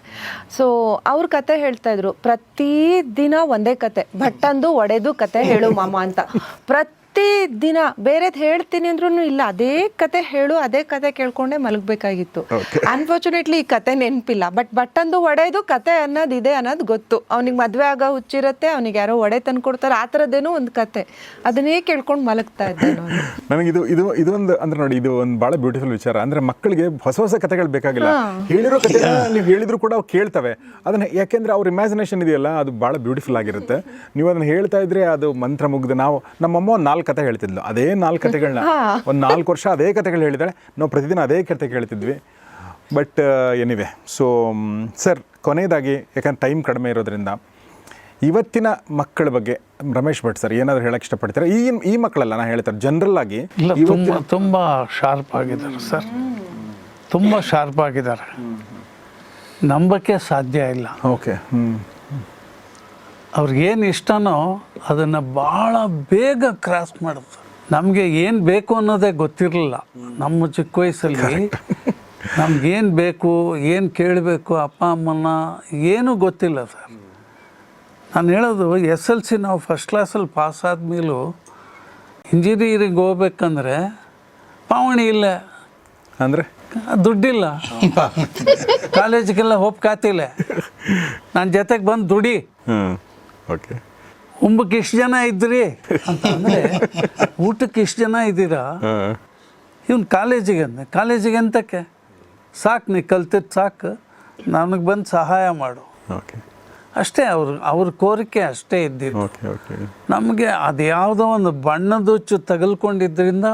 ಸೊ ಅವ್ರ ಕತೆ ಹೇಳ್ತಾ ಇದ್ರು. ಪ್ರತಿ ದಿನ ಒಂದೇ ಕತೆ, ಭಟ್ಟಂದು ಒಡೆದು ಕತೆ ಹೇಳು ಮಾಮ ಅಂತ. ಪ್ರತಿ ದಿನ ಬೇರೆದ್ ಹೇಳ್ತೀನಿ ಅಂದ್ರೂ ಇಲ್ಲ, ಅದೇ ಕತೆ ಹೇಳು, ಅದೇ ಕತೆ ಕೇಳ್ಕೊಂಡೆ ಮಲಗಬೇಕಾಗಿತ್ತು. ಅನ್ಫಾರ್ಚುನೇಟ್ಲಿ ಈ ಕತೆ ನೆನಪಿಲ್ಲ, ಬಟ್ಟಂದು ಒಡೆದು ಕತೆ ಅನ್ನೋದಿದೆ ಅನ್ನೋದು ಗೊತ್ತು. ಅವ್ನಿಗೆ ಮದುವೆ ಆಗೋ ಹುಚ್ಚಿರುತ್ತೆ, ಅವ್ನಿಗೆ ಯಾರೋ ಒಡೆ ತಂದು ಕೊಡ್ತಾರೆ, ಆ ಥರದ್ದೇನೋ ಒಂದು ಕತೆ, ಅದನ್ನೇ ಕೇಳ್ಕೊಂಡು ಮಲಗ್ತಾ ಇದ್ದೆ ನಾನು. ನನಗೆ ಇದೊಂದು ಅಂದ್ರೆ ನೋಡಿ, ಇದು ಒಂದು ಭಾಳ ಬ್ಯೂಟಿಫುಲ್ ವಿಚಾರ. ಅಂದ್ರೆ ಮಕ್ಕಳಿಗೆ ಹೊಸ ಕಥೆಗಳು ಬೇಕಾಗಿಲ್ಲ, ಹೇಳಿರೋ ಕತೆ ನೀವು ಹೇಳಿದ್ರು ಕೂಡ ಅವು ಕೇಳ್ತವೆ. ಅದನ್ನ ಯಾಕೆಂದ್ರೆ ಅವ್ರ ಇಮ್ಯಾಜಿನೇಷನ್ ಇದೆಯಲ್ಲ, ಅದು ಭಾಳ ಬ್ಯೂಟಿಫುಲ್ ಆಗಿರುತ್ತೆ. ನೀವು ಅದನ್ನ ಹೇಳ್ತಾ ಇದ್ರೆ ಅದು ಮಂತ್ರ ಮುಗ್ದು. ನಮ್ಮಮ್ಮ ಒಂದು 4 ಕತೆ ಹೇಳ್ತಿದ್ಲು, ಅದೇ 4 ಕತೆಗಳನ್ನ ಒಂದು 4 ವರ್ಷ ಅದೇ ಕತೆಗಳು ಹೇಳಿದಾಳೆ. ನಾವು ಪ್ರತಿದಿನ ಅದೇ ಕತೆ ಕೇಳ್ತಿದ್ವಿ. ಬಟ್ ಎನಿವೆ, ಸೊ ಸರ್, ಕೊನೆಯದಾಗಿ, ಯಾಕಂದ್ರೆ ಟೈಮ್ ಕಡಿಮೆ ಇರೋದ್ರಿಂದ, ಇವತ್ತಿನ ಮಕ್ಕಳ ಬಗ್ಗೆ ರಮೇಶ್ ಭಟ್ ಸರ್ ಏನಾದರೂ ಹೇಳಕ್ಕೆ ಇಷ್ಟಪಡ್ತಾರೆ? ಈ ಮಕ್ಕಳಲ್ಲ, ನಾನು ಹೇಳ್ತಾರೆ ಜನರಲ್ ಆಗಿ. ತುಂಬ ಶಾರ್ಪ್ ಆಗಿದ್ದಾರೆ ಸರ್, ತುಂಬ ಶಾರ್ಪ್ ಆಗಿದ್ದಾರೆ, ನಂಬಕ್ಕೆ ಸಾಧ್ಯ ಇಲ್ಲ. ಓಕೆ. ಅವ್ರಿಗೇನು ಇಷ್ಟನೋ ಅದನ್ನು ಭಾಳ ಬೇಗ ಕ್ರಾಸ್ ಮಾಡೋದು. ನಮಗೆ ಏನು ಬೇಕು ಅನ್ನೋದೇ ಗೊತ್ತಿರಲಿಲ್ಲ ನಮ್ಮ ಚಿಕ್ಕ ವಯಸ್ಸಲ್ಲಿ. ನಮಗೇನು ಬೇಕು, ಏನು ಕೇಳಬೇಕು ಅಪ್ಪ ಅಮ್ಮನ ಏನೂ ಗೊತ್ತಿಲ್ಲ ಸರ್. ನಾನು ಹೇಳೋದು, SLC ನಾವು ಫಸ್ಟ್ ಕ್ಲಾಸಲ್ಲಿ ಪಾಸ್ ಆದಮೇಲೂ ಇಂಜಿನಿಯರಿಂಗ್ ಹೋಗ್ಬೇಕಂದ್ರೆ ಪಾವಣಿ ಇಲ್ಲ, ಅಂದರೆ ದುಡ್ಡಿಲ್ಲ, ಕಾಲೇಜಿಗೆಲ್ಲ ಹೋಗ್ಕಾತಿಲ್ಲ, ನನ್ನ ಜೊತೆಗೆ ಬಂದು ದುಡಿ, ಓಕೆ, ಉಂಬಕ್ಕೆ ಇಷ್ಟು ಜನ ಇದ್ರಿ ಅಂತಂದರೆ ಊಟಕ್ಕೆ ಇಷ್ಟು ಜನ ಇದ್ದೀರಾ, ಇವನು ಕಾಲೇಜಿಗೆ ಎಂತಕ್ಕೆ, ಸಾಕು ನೀ ಕಲ್ತಿದ್ದು ಸಾಕು, ನನಗೆ ಬಂದು ಸಹಾಯ ಮಾಡು, ಓಕೆ, ಅಷ್ಟೇ. ಅವ್ರ ಕೋರಿಕೆ ಅಷ್ಟೇ ಇದ್ದಿದ್ದು. ನಮಗೆ ಅದು ಯಾವುದೋ ಒಂದು ಬಣ್ಣದುಚ್ಚು ತಗಲ್ಕೊಂಡಿದ್ದರಿಂದ,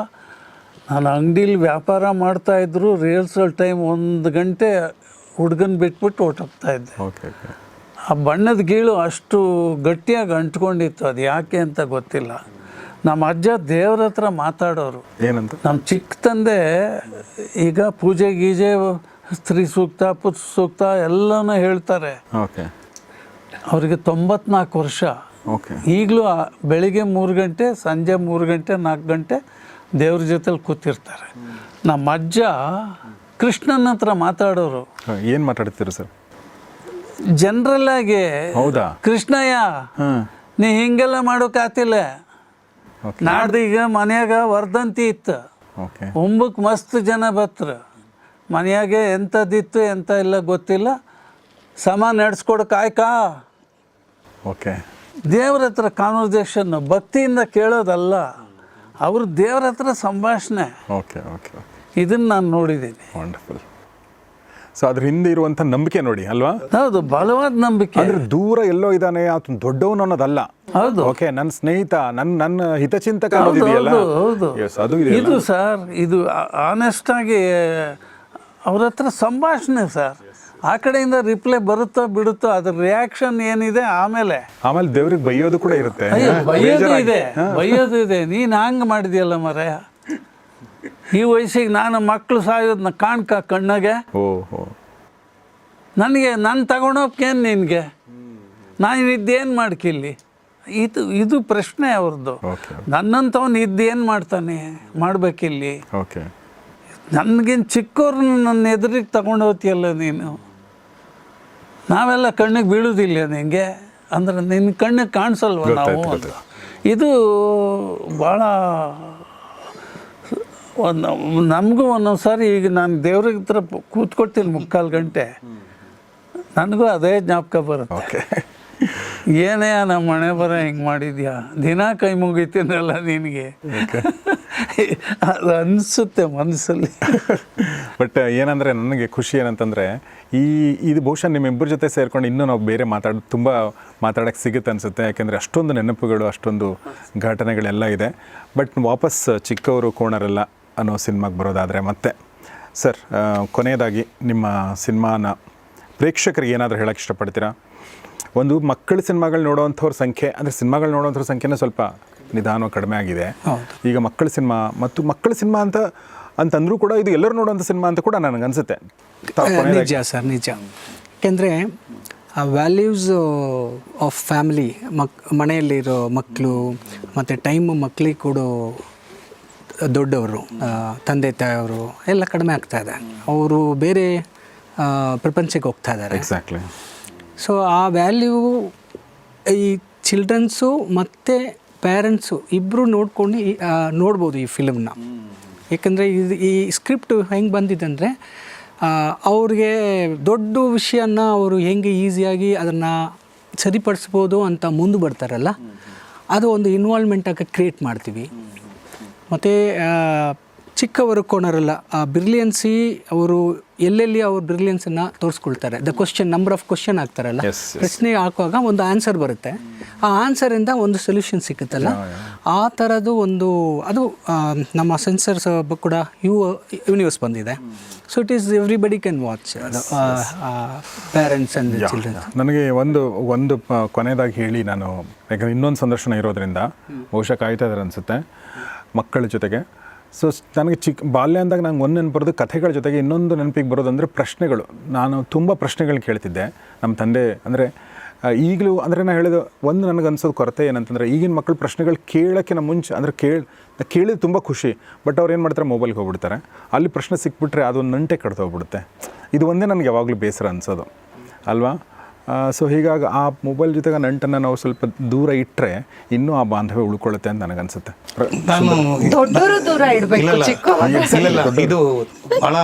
ನಾನು ಅಂಗಡೀಲಿ ವ್ಯಾಪಾರ ಮಾಡ್ತಾಯಿದ್ರು, ರಿಹರ್ಸಲ್ ಟೈಮ್ 1 ಗಂಟೆ ಹುಡ್ಗನ ಬಿಟ್ಬಿಟ್ಟು ಹೊರಟೋಗ್ತಾಯಿದ್ದೆ. ಆ ಬಣ್ಣದ ಗೀಳು ಅಷ್ಟು ಗಟ್ಟಿಯಾಗಿ ಅಂಟ್ಕೊಂಡಿತ್ತು, ಅದು ಯಾಕೆ ಅಂತ ಗೊತ್ತಿಲ್ಲ. ನಮ್ಮ ಅಜ್ಜ ದೇವ್ರ ಹತ್ರ ಮಾತಾಡೋರು. ಏನಂತ? ನಮ್ಮ ಚಿಕ್ಕ ತಂದೆ ಈಗ ಪೂಜೆ ಗೀಜೆ, ಸ್ತ್ರೀ ಸೂಕ್ತ, ಪುತ್ರ ಸೂಕ್ತ ಎಲ್ಲನೂ ಹೇಳ್ತಾರೆ. ಅವರಿಗೆ 94 ವರ್ಷ. ಈಗಲೂ ಬೆಳಿಗ್ಗೆ 3 ಗಂಟೆ, ಸಂಜೆ 3 ಗಂಟೆ, 4 ಗಂಟೆ ದೇವ್ರ ಜೊತೆಲಿ ಕೂತಿರ್ತಾರೆ. ನಮ್ಮ ಅಜ್ಜ ಕೃಷ್ಣನ ಹತ್ರ ಮಾತಾಡೋರು. ಏನು ಮಾತಾಡ್ತೀರಿ ಸರ್? ಜನರಲ್ ಆಗಿ, ಹೌದಾ ಕೃಷ್ಣಯ್ಯ ನೀ ಹಿಂಗೆಲ್ಲ ಮಾಡೋಕ್ಕಾತಿಲ್ಲ, ನಾಡ್ದೀಗ ಮನ್ಯಾಗ ವರ್ಧಂತಿ ಇತ್ತು, ಉಂಬಕ್ಕೆ ಮಸ್ತ್ ಜನ ಬತ್ರ, ಮನೆಯಾಗೆ ಎಂಥದ್ದಿತ್ತು ಎಂಥ ಇಲ್ಲ ಗೊತ್ತಿಲ್ಲ, ಸಮ ನಡೆಸ್ಕೊಡಕ್ಕಾಯ್ಕಾ. ಓಕೆ, ದೇವ್ರ ಹತ್ರ ಕಾನ್ವರ್ಸೇಷನ್, ಭಕ್ತಿಯಿಂದ ಕೇಳೋದಲ್ಲ, ಅವರು ದೇವ್ರ ಹತ್ರ ಸಂಭಾಷಣೆ. ಇದನ್ನು ನಾನು ನೋಡಿದ್ದೀನಿ. ವಂಡರ್ಫುಲ್. ಸೊ ಅದ್ರ ಹಿಂದೆ ಇರುವಂಥ ನಂಬಿಕೆ ನೋಡಿ ಅಲ್ವಾ? ಹೌದು, ಬಲವಾದ ನಂಬಿಕೆ. ಅಂದ್ರೆ ದೂರ ಎಲ್ಲೋ ಇದ್ದಾನೆ, ಆತ ದೊಡ್ಡವನು ಅನ್ನೋದಲ್ಲ. ಹೌದು, ಓಕೆ, ನನ್ನ ಸ್ನೇಹಿತ, ನನ್ನ ಹಿತಚಿಂತಕ ಅನ್ನೋದಿದೆಯಲ್ಲ, ಅದು ಇದು ಸರ್, ಇದು ಆನೆಸ್ಟ್ ಆಗಿ ಅವ್ರ ಹತ್ರ ಸಂಭಾಷಣೆ ಸರ್. ಆ ಕಡೆಯಿಂದ ರಿಪ್ಲೈ ಬರುತ್ತೋ ಬಿಡುತ್ತೋ, ಅದ್ರ ರಿಯಾಕ್ಷನ್ ಏನಿದೆ, ಆಮೇಲೆ ದೇವ್ರಿಗೆ ಬೈಯೋದು ಕೂಡ ಇರುತ್ತೆ. ಬೈಯೋದು ಇದೆ. ನೀನು ಹಂಗೆ ಮಾಡಿದ್ಯಲ್ಲ ಮರೆಯ, ಈ ವಯಸ್ಸಿಗೆ ನಾನು ಮಕ್ಕಳು ಸಾಯೋದನ್ನ ಕಾಣ್ಕ ಕಣ್ಣಗೆ, ನನಗೆ ನಾನು ತಗೊಂಡೋಗ್ಕೇನು ನಿನಗೆ, ನಾನು ಇದ್ದೇನು ಮಾಡ್ಕಿಲ್ಲಿ, ಇದು ಪ್ರಶ್ನೆ ಅವ್ರದ್ದು. ನನ್ನಂಥವ್ನು ಇದ್ದೇನು ಮಾಡ್ತಾನೆ, ಮಾಡಬೇಕಿಲ್ಲಿ. ನನಗೇನು ಚಿಕ್ಕವ್ರನ್ನ ನನ್ನ ಎದುರಿಗೆ ತಗೊಂಡು ಹೋಗ್ತೀಯಲ್ಲ ನೀನು, ನಾವೆಲ್ಲ ಕಣ್ಣಿಗೆ ಬೀಳುವುದಿಲ್ಲ ನಿನಗೆ ಅಂದ್ರೆ, ನಿನ್ನ ಕಣ್ಣಿಗೆ ಕಾಣಿಸಲ್ವ ನಾವು ಅಂತ. ಇದು ಭಾಳ ನಮಗೂ ಒಂದೊಂದು ಸಾರಿ, ಈಗ ನಾನು ದೇವ್ರ ಹತ್ರ ಕೂತ್ಕೊಳ್ತೀನಿ 3/4 ಗಂಟೆ, ನನಗೂ ಅದೇ ಜ್ಞಾಪಕ ಬರುತ್ತೆ. ಏನೇ ನಮ್ಮ ಮನೆ ಬರ ಹಿಂಗೆ ಮಾಡಿದ್ಯಾ, ದಿನ ಕೈ ಮುಗಿತೀನಲ್ಲ ನಿನಗೆ. ಅದು ಅನಿಸುತ್ತೆ ಮನಸ್ಸಲ್ಲಿ. ಬಟ್ ಏನಂದರೆ ನನಗೆ ಖುಷಿ ಏನಂತಂದರೆ ಇದು ಬಹುಶಃ ನಿಮ್ಮಿಬ್ಬರ ಜೊತೆ ಸೇರ್ಕೊಂಡು ಇನ್ನೂ ನಾವು ಬೇರೆ ತುಂಬ ಮಾತಾಡೋಕ್ಕೆ ಸಿಗುತ್ತೆ ಅನಿಸುತ್ತೆ. ಯಾಕೆಂದರೆ ಅಷ್ಟೊಂದು ನೆನಪುಗಳು, ಅಷ್ಟೊಂದು ಘಟನೆಗಳೆಲ್ಲ ಇದೆ. ಬಟ್ ವಾಪಸ್ ಚಿಕ್ಕವರು ಕೋಣರೆಲ್ಲ ಅನ್ನೋ ಸಿನಿಮಾಗೆ ಬರೋದಾದರೆ ಮತ್ತೆ ಸರ್, ಕೊನೆಯದಾಗಿ ನಿಮ್ಮ ಸಿನಿಮಾನ ಪ್ರೇಕ್ಷಕರಿಗೆ ಏನಾದರೂ ಹೇಳೋಕ್ಕೆ ಇಷ್ಟಪಡ್ತೀರಾ? ಒಂದು ಮಕ್ಕಳ ಸಿನಿಮಾಗಳು ನೋಡೋವಂಥವ್ರ ಸಂಖ್ಯೆ, ಅಂದರೆ ಸಿನಿಮಾಗಳು ನೋಡೋವಂಥವ್ರ ಸಂಖ್ಯೆನೇ ಸ್ವಲ್ಪ ನಿಧಾನವಾಗಿ ಕಡಿಮೆ ಆಗಿದೆ. ಈಗ ಮಕ್ಕಳ ಸಿನಿಮಾ ಮತ್ತು ಮಕ್ಕಳ ಸಿನಿಮಾ ಅಂತಂದರೂ ಕೂಡ ಇದು ಎಲ್ಲರೂ ನೋಡೋವಂಥ ಸಿನಿಮಾ ಅಂತ ಕೂಡ ನನಗೆ ಅನಿಸುತ್ತೆ. ನಿಜ ಸರ್, ನಿಜ. ಯಾಕೆಂದರೆ ಆ ವ್ಯಾಲ್ಯೂಸ್ ಆಫ್ ಫ್ಯಾಮಿಲಿ, ಮನೆಯಲ್ಲಿರೋ ಮಕ್ಕಳು ಮತ್ತು ಟೈಮು ಮಕ್ಕಳಿಗೆ ಕೊಡೋ ದೊಡ್ಡವರು, ತಂದೆ ತಾಯಿಯವರು ಎಲ್ಲ ಕಡಿಮೆ ಆಗ್ತಾಯಿದೆ. ಅವರು ಬೇರೆ ಪ್ರಪಂಚಕ್ಕೆ ಹೋಗ್ತಾ ಇದ್ದಾರೆ. ಎಕ್ಸಾಕ್ಟ್ಲಿ. ಸೊ ಆ ವ್ಯಾಲ್ಯೂ ಈ ಚಿಲ್ಡ್ರನ್ಸು ಮತ್ತು ಪೇರೆಂಟ್ಸು ಇಬ್ಬರು ನೋಡ್ಬೋದು ಈ ಫಿಲಮ್ನ. ಏಕೆಂದರೆ ಈ ಸ್ಕ್ರಿಪ್ಟು ಹೆಂಗೆ ಬಂದಿದೆ ಅಂದರೆ, ಅವ್ರಿಗೆ ದೊಡ್ಡ ವಿಷಯನ ಅವರು ಹೆಂಗೆ ಈಸಿಯಾಗಿ ಅದನ್ನು ಸರಿಪಡಿಸ್ಬೋದು ಅಂತ ಮುಂದೆ ಬರ್ತಾರಲ್ಲ, ಅದು ಒಂದು ಇನ್ವಾಲ್ವ್ಮೆಂಟಾಗಿ ಕ್ರಿಯೇಟ್ ಮಾಡ್ತೀವಿ. ಮತ್ತು ಚಿಕ್ಕವರು ಕೋಣರಲ್ಲ, ಆ ಬ್ರಿಲಿಯನ್ಸಿ ಅವರು ಎಲ್ಲೆಲ್ಲಿ ಅವ್ರ ಬ್ರಿಲಿಯನ್ಸನ್ನು ತೋರಿಸ್ಕೊಳ್ತಾರೆ. ನಂಬರ್ ಆಫ್ ಕ್ವಶನ್ ಆಗ್ತಾರಲ್ಲ, ಪ್ರಶ್ನೆ ಹಾಕುವಾಗ ಒಂದು ಆನ್ಸರ್ ಬರುತ್ತೆ. ಆ ಆನ್ಸರಿಂದ ಒಂದು ಸೊಲ್ಯೂಷನ್ ಸಿಕ್ಕುತ್ತಲ್ಲ, ಆ ಥರದ್ದು ಅದು ನಮ್ಮ ಸೆನ್ಸರ್ಸ್ ಕೂಡ ಯೂನಿವರ್ಸ್ ಬಂದಿದೆ. So it is everybody can watch, parents and children. ನನಗೆ ಒಂದು ಕೊನೆಯದಾಗಿ ಹೇಳಿ, ನಾನು ಯಾಕಂದರೆ ಇನ್ನೊಂದು ಸಂದರ್ಶನ ಇರೋದ್ರಿಂದ ಬಹುಶಃ ಕಾಯ್ತಾ ಇದ್ದಾರೆ ಅನಿಸುತ್ತೆ ಮಕ್ಕಳ ಜೊತೆಗೆ. ಸೊ ನನಗೆ ಬಾಲ್ಯ ಅಂದಾಗ ನಂಗೆ ಒಂದು ನೆನಪು ಬರೋದು ಕಥೆಗಳ ಜೊತೆಗೆ ಇನ್ನೊಂದು ನೆನಪಿಗೆ ಬರೋದಂದರೆ ಪ್ರಶ್ನೆಗಳು. ನಾನು ತುಂಬ ಪ್ರಶ್ನೆಗಳು ಕೇಳ್ತಿದ್ದೆ ನಮ್ಮ ತಂದೆ. ಅಂದರೆ ಈಗಲೂ ಅಂದರೆ ನಾನು ಹೇಳಿದ ಒಂದು ನನಗೆ ಅನ್ಸೋದು ಕೊರತೆ ಏನಂತಂದರೆ, ಈಗಿನ ಮಕ್ಕಳು ಪ್ರಶ್ನೆಗಳು ಕೇಳೋಕ್ಕಿಂತ ಮುಂಚೆ ಅಂದರೆ ಕೇಳಿದ ತುಂಬ ಖುಷಿ, ಬಟ್ ಅವ್ರು ಏನು ಮಾಡ್ತಾರೆ, ಮೊಬೈಲ್ಗೆ ಹೋಗ್ಬಿಡ್ತಾರೆ. ಅಲ್ಲಿ ಪ್ರಶ್ನೆ ಸಿಕ್ಬಿಟ್ರೆ ಅದೊಂದು ನಂಟೆ ಕಡ್ದೋಗ್ಬಿಡುತ್ತೆ. ಇದು ಒಂದೇ ನನಗೆ ಯಾವಾಗಲೂ ಬೇಸರ ಅನಿಸೋದು ಅಲ್ವಾ. ಸೊ ಹೀಗಾಗಿ ಆ ಮೊಬೈಲ್ ಜೊತೆಗೆ ನಂಟನ್ನು ನಾವು ಸ್ವಲ್ಪ ದೂರ ಇಟ್ಟರೆ ಇನ್ನೂ ಆ ಬಾಂಧವ್ಯ ಉಳ್ಕೊಳ್ಳುತ್ತೆ ಅಂತ ನನಗನ್ಸುತ್ತೆ. ನಾನು ದೊಡ್ಡವರು ದೂರ ಇಡಬೇಕು. ಇದು ಭಾಳ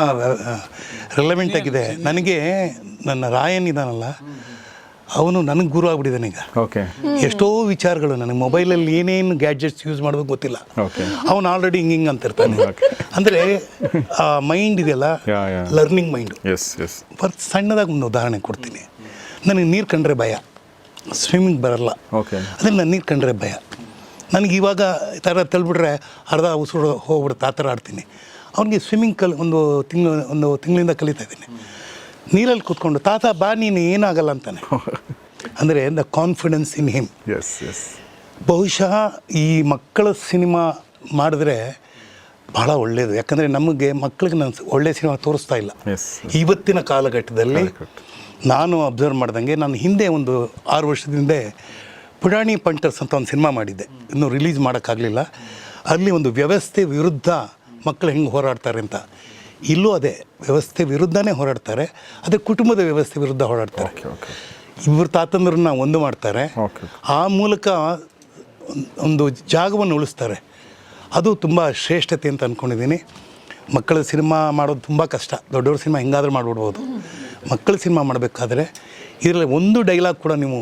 ರಿಲೆವೆಂಟ್ ಆಗಿದೆ. ನನಗೆ ನನ್ನ ರಾಯನ್ ಇದಾನಲ್ಲ, ಅವನು ನನಗೆ ಗುರು ಆಗ್ಬಿಟ್ಟಿದ್ದಾನೆ ಈಗ. ಓಕೆ. ಎಷ್ಟೋ ವಿಚಾರಗಳು ನನಗೆ ಮೊಬೈಲಲ್ಲಿ ಏನೇನು ಗ್ಯಾಡ್ಜೆಟ್ಸ್ ಯೂಸ್ ಮಾಡೋದು ಗೊತ್ತಿಲ್ಲ. ಅವನು ಆಲ್ರೆಡಿ ಹಿಂಗೆ ಅಂತಿರ್ತಾನೆ. ಅಂದರೆ ಮೈಂಡ್ ಇದೆಯಲ್ಲ, ಲರ್ನಿಂಗ್ ಮೈಂಡು. ಸಣ್ಣದಾಗಿ ಒಂದು ಉದಾಹರಣೆ ಕೊಡ್ತೀನಿ. ನನಗೆ ನೀರು ಕಂಡ್ರೆ ಭಯ, ಸ್ವಿಮ್ಮಿಂಗ್ ಬರಲ್ಲ. ಅದೇ ನಾನು ನೀರು ಕಂಡ್ರೆ ಭಯ. ನನಗೆ ಇವಾಗ ಈ ಥರ ತಳ್ಬಿಟ್ರೆ ಅರ್ಧ ಉಸಿರು ಹೋಗ್ಬಿಡುತ್ತೆ, ಆ ಥರ ಆಡ್ತೀನಿ. ಅವನಿಗೆ ಸ್ವಿಮ್ಮಿಂಗ್ ಒಂದು ತಿಂಗಳಿಂದ ಕಲಿತಾ ಇದ್ದೀನಿ. ನೀರಲ್ಲಿ ಕೂತ್ಕೊಂಡು ತಾತ ಬಾ ನೀನು ಏನಾಗಲ್ಲ ಅಂತಾನೆ. ಅಂದರೆ ದ ಕಾನ್ಫಿಡೆನ್ಸ್ ಇನ್ ಹಿಮ್. ಬಹುಶಃ ಈ ಮಕ್ಕಳ ಸಿನಿಮಾ ಮಾಡಿದ್ರೆ ಭಾಳ ಒಳ್ಳೆಯದು. ಯಾಕಂದರೆ ನಮಗೆ ಮಕ್ಕಳಿಗೆ ನಾನು ಒಳ್ಳೆಯ ಸಿನಿಮಾ ತೋರಿಸ್ತಾ ಇಲ್ಲ ಇವತ್ತಿನ ಕಾಲಘಟ್ಟದಲ್ಲಿ. ನಾನು ಅಬ್ಸರ್ವ್ ಮಾಡ್ದಂಗೆ, ನಾನು ಹಿಂದೆ ಒಂದು 6 ವರ್ಷದ ಹಿಂದೆ ಪುರಾಣಿ ಪಂಟರ್ಸ್ ಅಂತ ಒಂದು ಸಿನಿಮಾ ಮಾಡಿದ್ದೆ, ಇನ್ನೂ ರಿಲೀಸ್ ಮಾಡೋಕ್ಕಾಗಲಿಲ್ಲ. ಅಲ್ಲಿ ಒಂದು ವ್ಯವಸ್ಥೆ ವಿರುದ್ಧ ಮಕ್ಕಳು ಹೆಂಗೆ ಹೋರಾಡ್ತಾರೆ ಅಂತ. ಇಲ್ಲೂ ಅದೇ ವ್ಯವಸ್ಥೆ ವಿರುದ್ಧನೇ ಹೋರಾಡ್ತಾರೆ, ಅದೇ ಕುಟುಂಬದ ವ್ಯವಸ್ಥೆ ವಿರುದ್ಧ ಹೋರಾಡ್ತಾರೆ. ಇಬ್ಬರು ತಾತಂದ್ರನ್ನ ಒಂದು ಮಾಡ್ತಾರೆ, ಆ ಮೂಲಕ ಒಂದು ಜಾಗವನ್ನು ಉಳಿಸ್ತಾರೆ. ಅದು ತುಂಬ ಶ್ರೇಷ್ಠತೆ ಅಂತ ಅಂದ್ಕೊಂಡಿದ್ದೀನಿ. ಮಕ್ಕಳ ಸಿನಿಮಾ ಮಾಡೋದು ತುಂಬ ಕಷ್ಟ. ದೊಡ್ಡವ್ರ ಸಿನಿಮಾ ಹೆಂಗಾದ್ರೂ ಮಾಡಿಬಿಡ್ಬೋದು. ಮಕ್ಕಳ ಸಿನಿಮಾ ಮಾಡಬೇಕಾದ್ರೆ ಇದರಲ್ಲಿ ಒಂದು ಡೈಲಾಗ್ ಕೂಡ ನೀವು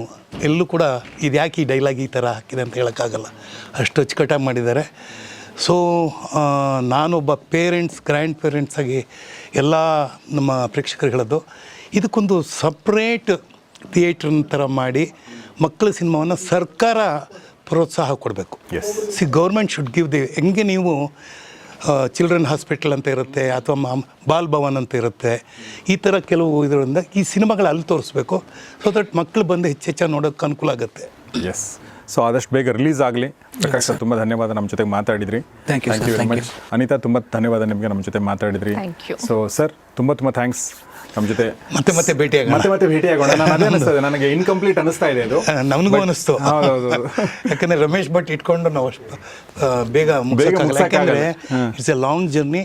ಎಲ್ಲೂ ಕೂಡ ಇದು ಯಾಕೆ ಈ ಡೈಲಾಗ್ ಈ ಥರ ಹಾಕಿದೆ ಅಂತ ಹೇಳೋಕ್ಕಾಗಲ್ಲ, ಅಷ್ಟು ಅಚ್ಚುಕಟ್ಟಾಗಿ ಮಾಡಿದ್ದಾರೆ. ಸೊ ನಾನೊಬ್ಬ ಗ್ರ್ಯಾಂಡ್ ಪೇರೆಂಟ್ಸಾಗಿ ಎಲ್ಲ ನಮ್ಮ ಪ್ರೇಕ್ಷಕರು ಹೇಳೋದು, ಇದಕ್ಕೊಂದು ಸಪ್ರೇಟ್ ಥಿಯೇಟ್ರ್ ಥರ ಮಾಡಿ ಮಕ್ಕಳ ಸಿನಿಮಾವನ್ನು ಸರ್ಕಾರ ಪ್ರೋತ್ಸಾಹ ಕೊಡಬೇಕು. ಗೌರ್ಮೆಂಟ್ ಶುಡ್ ಗಿವ್ ಹೆಂಗೆ ನೀವು ಚಿಲ್ಡ್ರನ್ ಹಾಸ್ಪಿಟಲ್ ಅಂತ ಇರುತ್ತೆ, ಅಥವಾ ಬಾಲ್ ಭವನ್ ಅಂತ ಇರುತ್ತೆ, ಈ ಥರ ಕೆಲವು ಇದರಿಂದ ಈ ಸಿನಿಮಾಗಳು ಅಲ್ಲಿ ತೋರಿಸ್ಬೇಕು. ಸೊ ದಟ್ ಮಕ್ಕಳು ಬಂದು ಹೆಚ್ಚೆಚ್ಚಾಗಿ ನೋಡೋಕ್ಕೆ ಅನುಕೂಲ ಆಗುತ್ತೆ. ಸೊ ಆದಷ್ಟು ಬೇಗ ರಿಲೀಸ್ ಆಗಲಿ. ಪ್ರಕಾಶ್ ಸರ್, ತುಂಬ ಧನ್ಯವಾದ ನಮ್ಮ ಜೊತೆಗೆ ಮಾತಾಡಿದ್ರಿ. Thank you very much. Anita, ತುಂಬ ಧನ್ಯವಾದ ನಿಮಗೆ ನಮ್ಮ ಜೊತೆ ಮಾತಾಡಿದ್ರಿ. ಸೊ ಸರ್, ತುಂಬ ಥ್ಯಾಂಕ್ಸ್ ನಮ್ಮ ಜೊತೆ ಮತ್ತೆ ಭೇಟಿಯಾಗೋಣ. ನಾನು ಅದೇ ಅನಿಸ್ತದೆ, ನನಗೆ ಇನ್ಕಂಪ್ಲೀಟ್ ಅನಿಸ್ತಾ ಇದೆ ಅದು. ನಮಗೂ ಅನಿಸ್ತು. ಹೌದು. ಯಾಕಂದರೆ ರಮೇಶ್ ಭಟ್ ಇಟ್ಕೊಂಡು ನಾವು ಅಷ್ಟು ಬೇಗ ಯಾಕಂದರೆ it's A long journey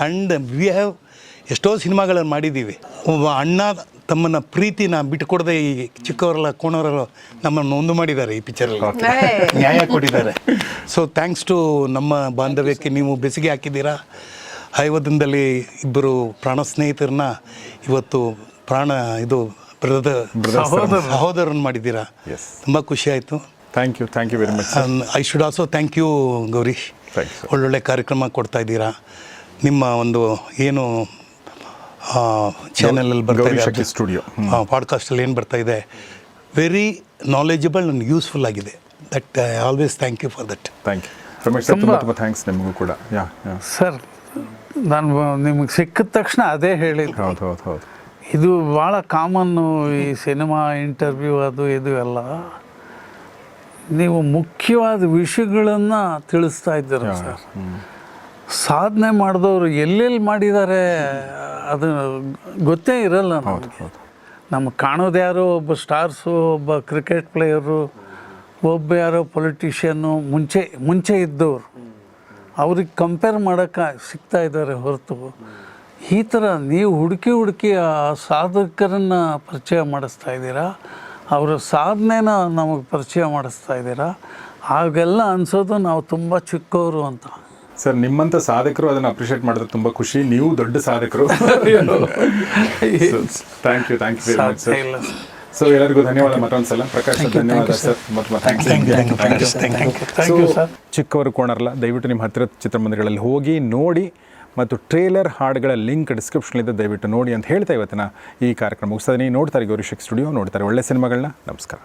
and we have ಎಷ್ಟೋ ಸಿನಿಮಾಗಳನ್ನು ಮಾಡಿದ್ದೀವಿ. ಒಬ್ಬ ಅಣ್ಣ ತಮ್ಮನ್ನ ಪ್ರೀತಿನ ಬಿಟ್ಟುಕೊಡದೆ ಈ ಚಿಕ್ಕವರೆಲ್ಲ ಕೋಣವರೆಲ್ಲ ನಮ್ಮನ್ನು ಒಂದು ಮಾಡಿದ್ದಾರೆ ಈ ಪಿಕ್ಚರಲ್ಲಿ, ನ್ಯಾಯ ಕೊಟ್ಟಿದ್ದಾರೆ. ಸೊ ಥ್ಯಾಂಕ್ಸ್ ಟು ನಮ್ಮ ಬಾಂಧವ್ಯಕ್ಕೆ ನೀವು ಬೆಸಿಗೆ ಹಾಕಿದ್ದೀರಾ. ಹೈವದನದಲ್ಲಿ ಇಬ್ಬರು ಪ್ರಾಣ ಸ್ನೇಹಿತರನ್ನ ಇವತ್ತು ಸಹೋದರನ್ನು ಮಾಡಿದ್ದೀರಾ. ತುಂಬ ಖುಷಿ ಆಯಿತು. Thank you very much. I should also thank you Gowrish. ಒಳ್ಳೊಳ್ಳೆ ಕಾರ್ಯಕ್ರಮ ಕೊಡ್ತಾ ಇದ್ದೀರಾ. ನಿಮ್ಮ ಒಂದು ಏನು ಚಾನಲಲ್ಲಿ ಬರ್ತಾ ಗೌರಿ ಇದೆ ಶಕ್ತಿ ಸ್ಟುಡಿಯೋ ಪಾಡ್ಕಾಸ್ಟಲ್ಲಿ ಏನು ಬರ್ತಾ ಇದೆ, ವೆರಿ ನಾಲೆಜಬಲ್ ಆ್ಯಂಡ್ ಯೂಸ್ಫುಲ್ ಆಗಿದೆ. That I always thank you for that. Thank you Ramesh sir, ತುಂಬ ತುಂಬ ಥ್ಯಾಂಕ್ಸ್ ನಿಮಗೂ ಕೂಡ. ಸರ್, ನಾನು ನಿಮಗೆ ಸಿಕ್ಕಿದ ತಕ್ಷಣ ಅದೇ ಹೇಳಿದ್ದು. ಹೌದು. ಇದು ಭಾಳ ಕಾಮನ್ನು ಈ ಸಿನಿಮಾ ಇಂಟರ್ವ್ಯೂ ಅದು ಇದು ಎಲ್ಲ. ನೀವು ಮುಖ್ಯವಾದ ವಿಷಯಗಳನ್ನು ತಿಳಿಸ್ತಾ ಇದ್ದೀರ ಸರ್. ಸಾಧನೆ ಮಾಡಿದವರು ಎಲ್ಲೆಲ್ಲಿ ಮಾಡಿದ್ದಾರೆ ಅದು ಗೊತ್ತೇ ಇರಲ್ಲ ನಮಗೆ. ನಮಗೆ ಕಾಣೋದು ಯಾರೋ ಒಬ್ಬ ಸ್ಟಾರ್ಸು, ಒಬ್ಬ ಕ್ರಿಕೆಟ್ ಪ್ಲೇಯರು, ಒಬ್ಬ ಯಾರೋ ಪೊಲಿಟಿಷಿಯನ್ನು ಮುಂಚೆ ಇದ್ದವರು, ಅವ್ರಿಗೆ ಕಂಪೇರ್ ಮಾಡೋಕ್ಕೆ ಸಿಗ್ತಾ ಇದ್ದಾರೆ ಹೊರತು ಈ ಥರ ನೀವು ಹುಡುಕಿ ಆ ಸಾಧಕರನ್ನು ಪರಿಚಯ ಮಾಡಿಸ್ತಾ ಇದ್ದೀರಾ, ಅವರ ಸಾಧನೆನ ನಮಗೆ ಪರಿಚಯ ಮಾಡಿಸ್ತಾ ಇದ್ದೀರಾ. ಹಾಗೆಲ್ಲ ಅನಿಸೋದು ನಾವು ತುಂಬ ಚಿಕ್ಕವರು ಅಂತ. ಸರ್, ನಿಮ್ಮಂಥ ಸಾಧಕರು ಅದನ್ನು ಅಪ್ರಿಷಿಯೇಟ್ ಮಾಡಿದ್ರೆ ತುಂಬ ಖುಷಿ. ನೀವು ದೊಡ್ಡ ಸಾಧಕರು. Thank you very much sir. So ಎಲ್ಲರಿಗೂ ಧನ್ಯವಾದ ಮತ್ತೊಂದು ಸಲ. ಪ್ರಕಾಶ್ ಸರ್, ಧನ್ಯವಾದ ಸರ್. ಚಿಕ್ಕವರು ಕೋಣರಲ್ಲ, ದಯವಿಟ್ಟು ನಿಮ್ಮ ಹತ್ತಿರ ಚಿತ್ರಮಂದಿರಗಳಲ್ಲಿ ಹೋಗಿ ನೋಡಿ ಮತ್ತು ಟ್ರೇಲರ್ ಹಾಡುಗಳ ಲಿಂಕ್ ಡಿಸ್ಕ್ರಿಪ್ಷನ್ಲಿದೆ, ದಯವಿಟ್ಟು ನೋಡಿ ಅಂತ ಹೇಳ್ತಾ ಇವತ್ತಿನ ಈ ಕಾರ್ಯಕ್ರಮ ಮುಗಿಸ್ತಾ ನೋಡ್ತಾರೆ ಗೌರಿ ಶಕ್ತಿ ಸ್ಟುಡಿಯೋ, ನೋಡ್ತಾರೆ ಒಳ್ಳೆ ಸಿನಿಮಾಗಳನ್ನ. ನಮಸ್ಕಾರ.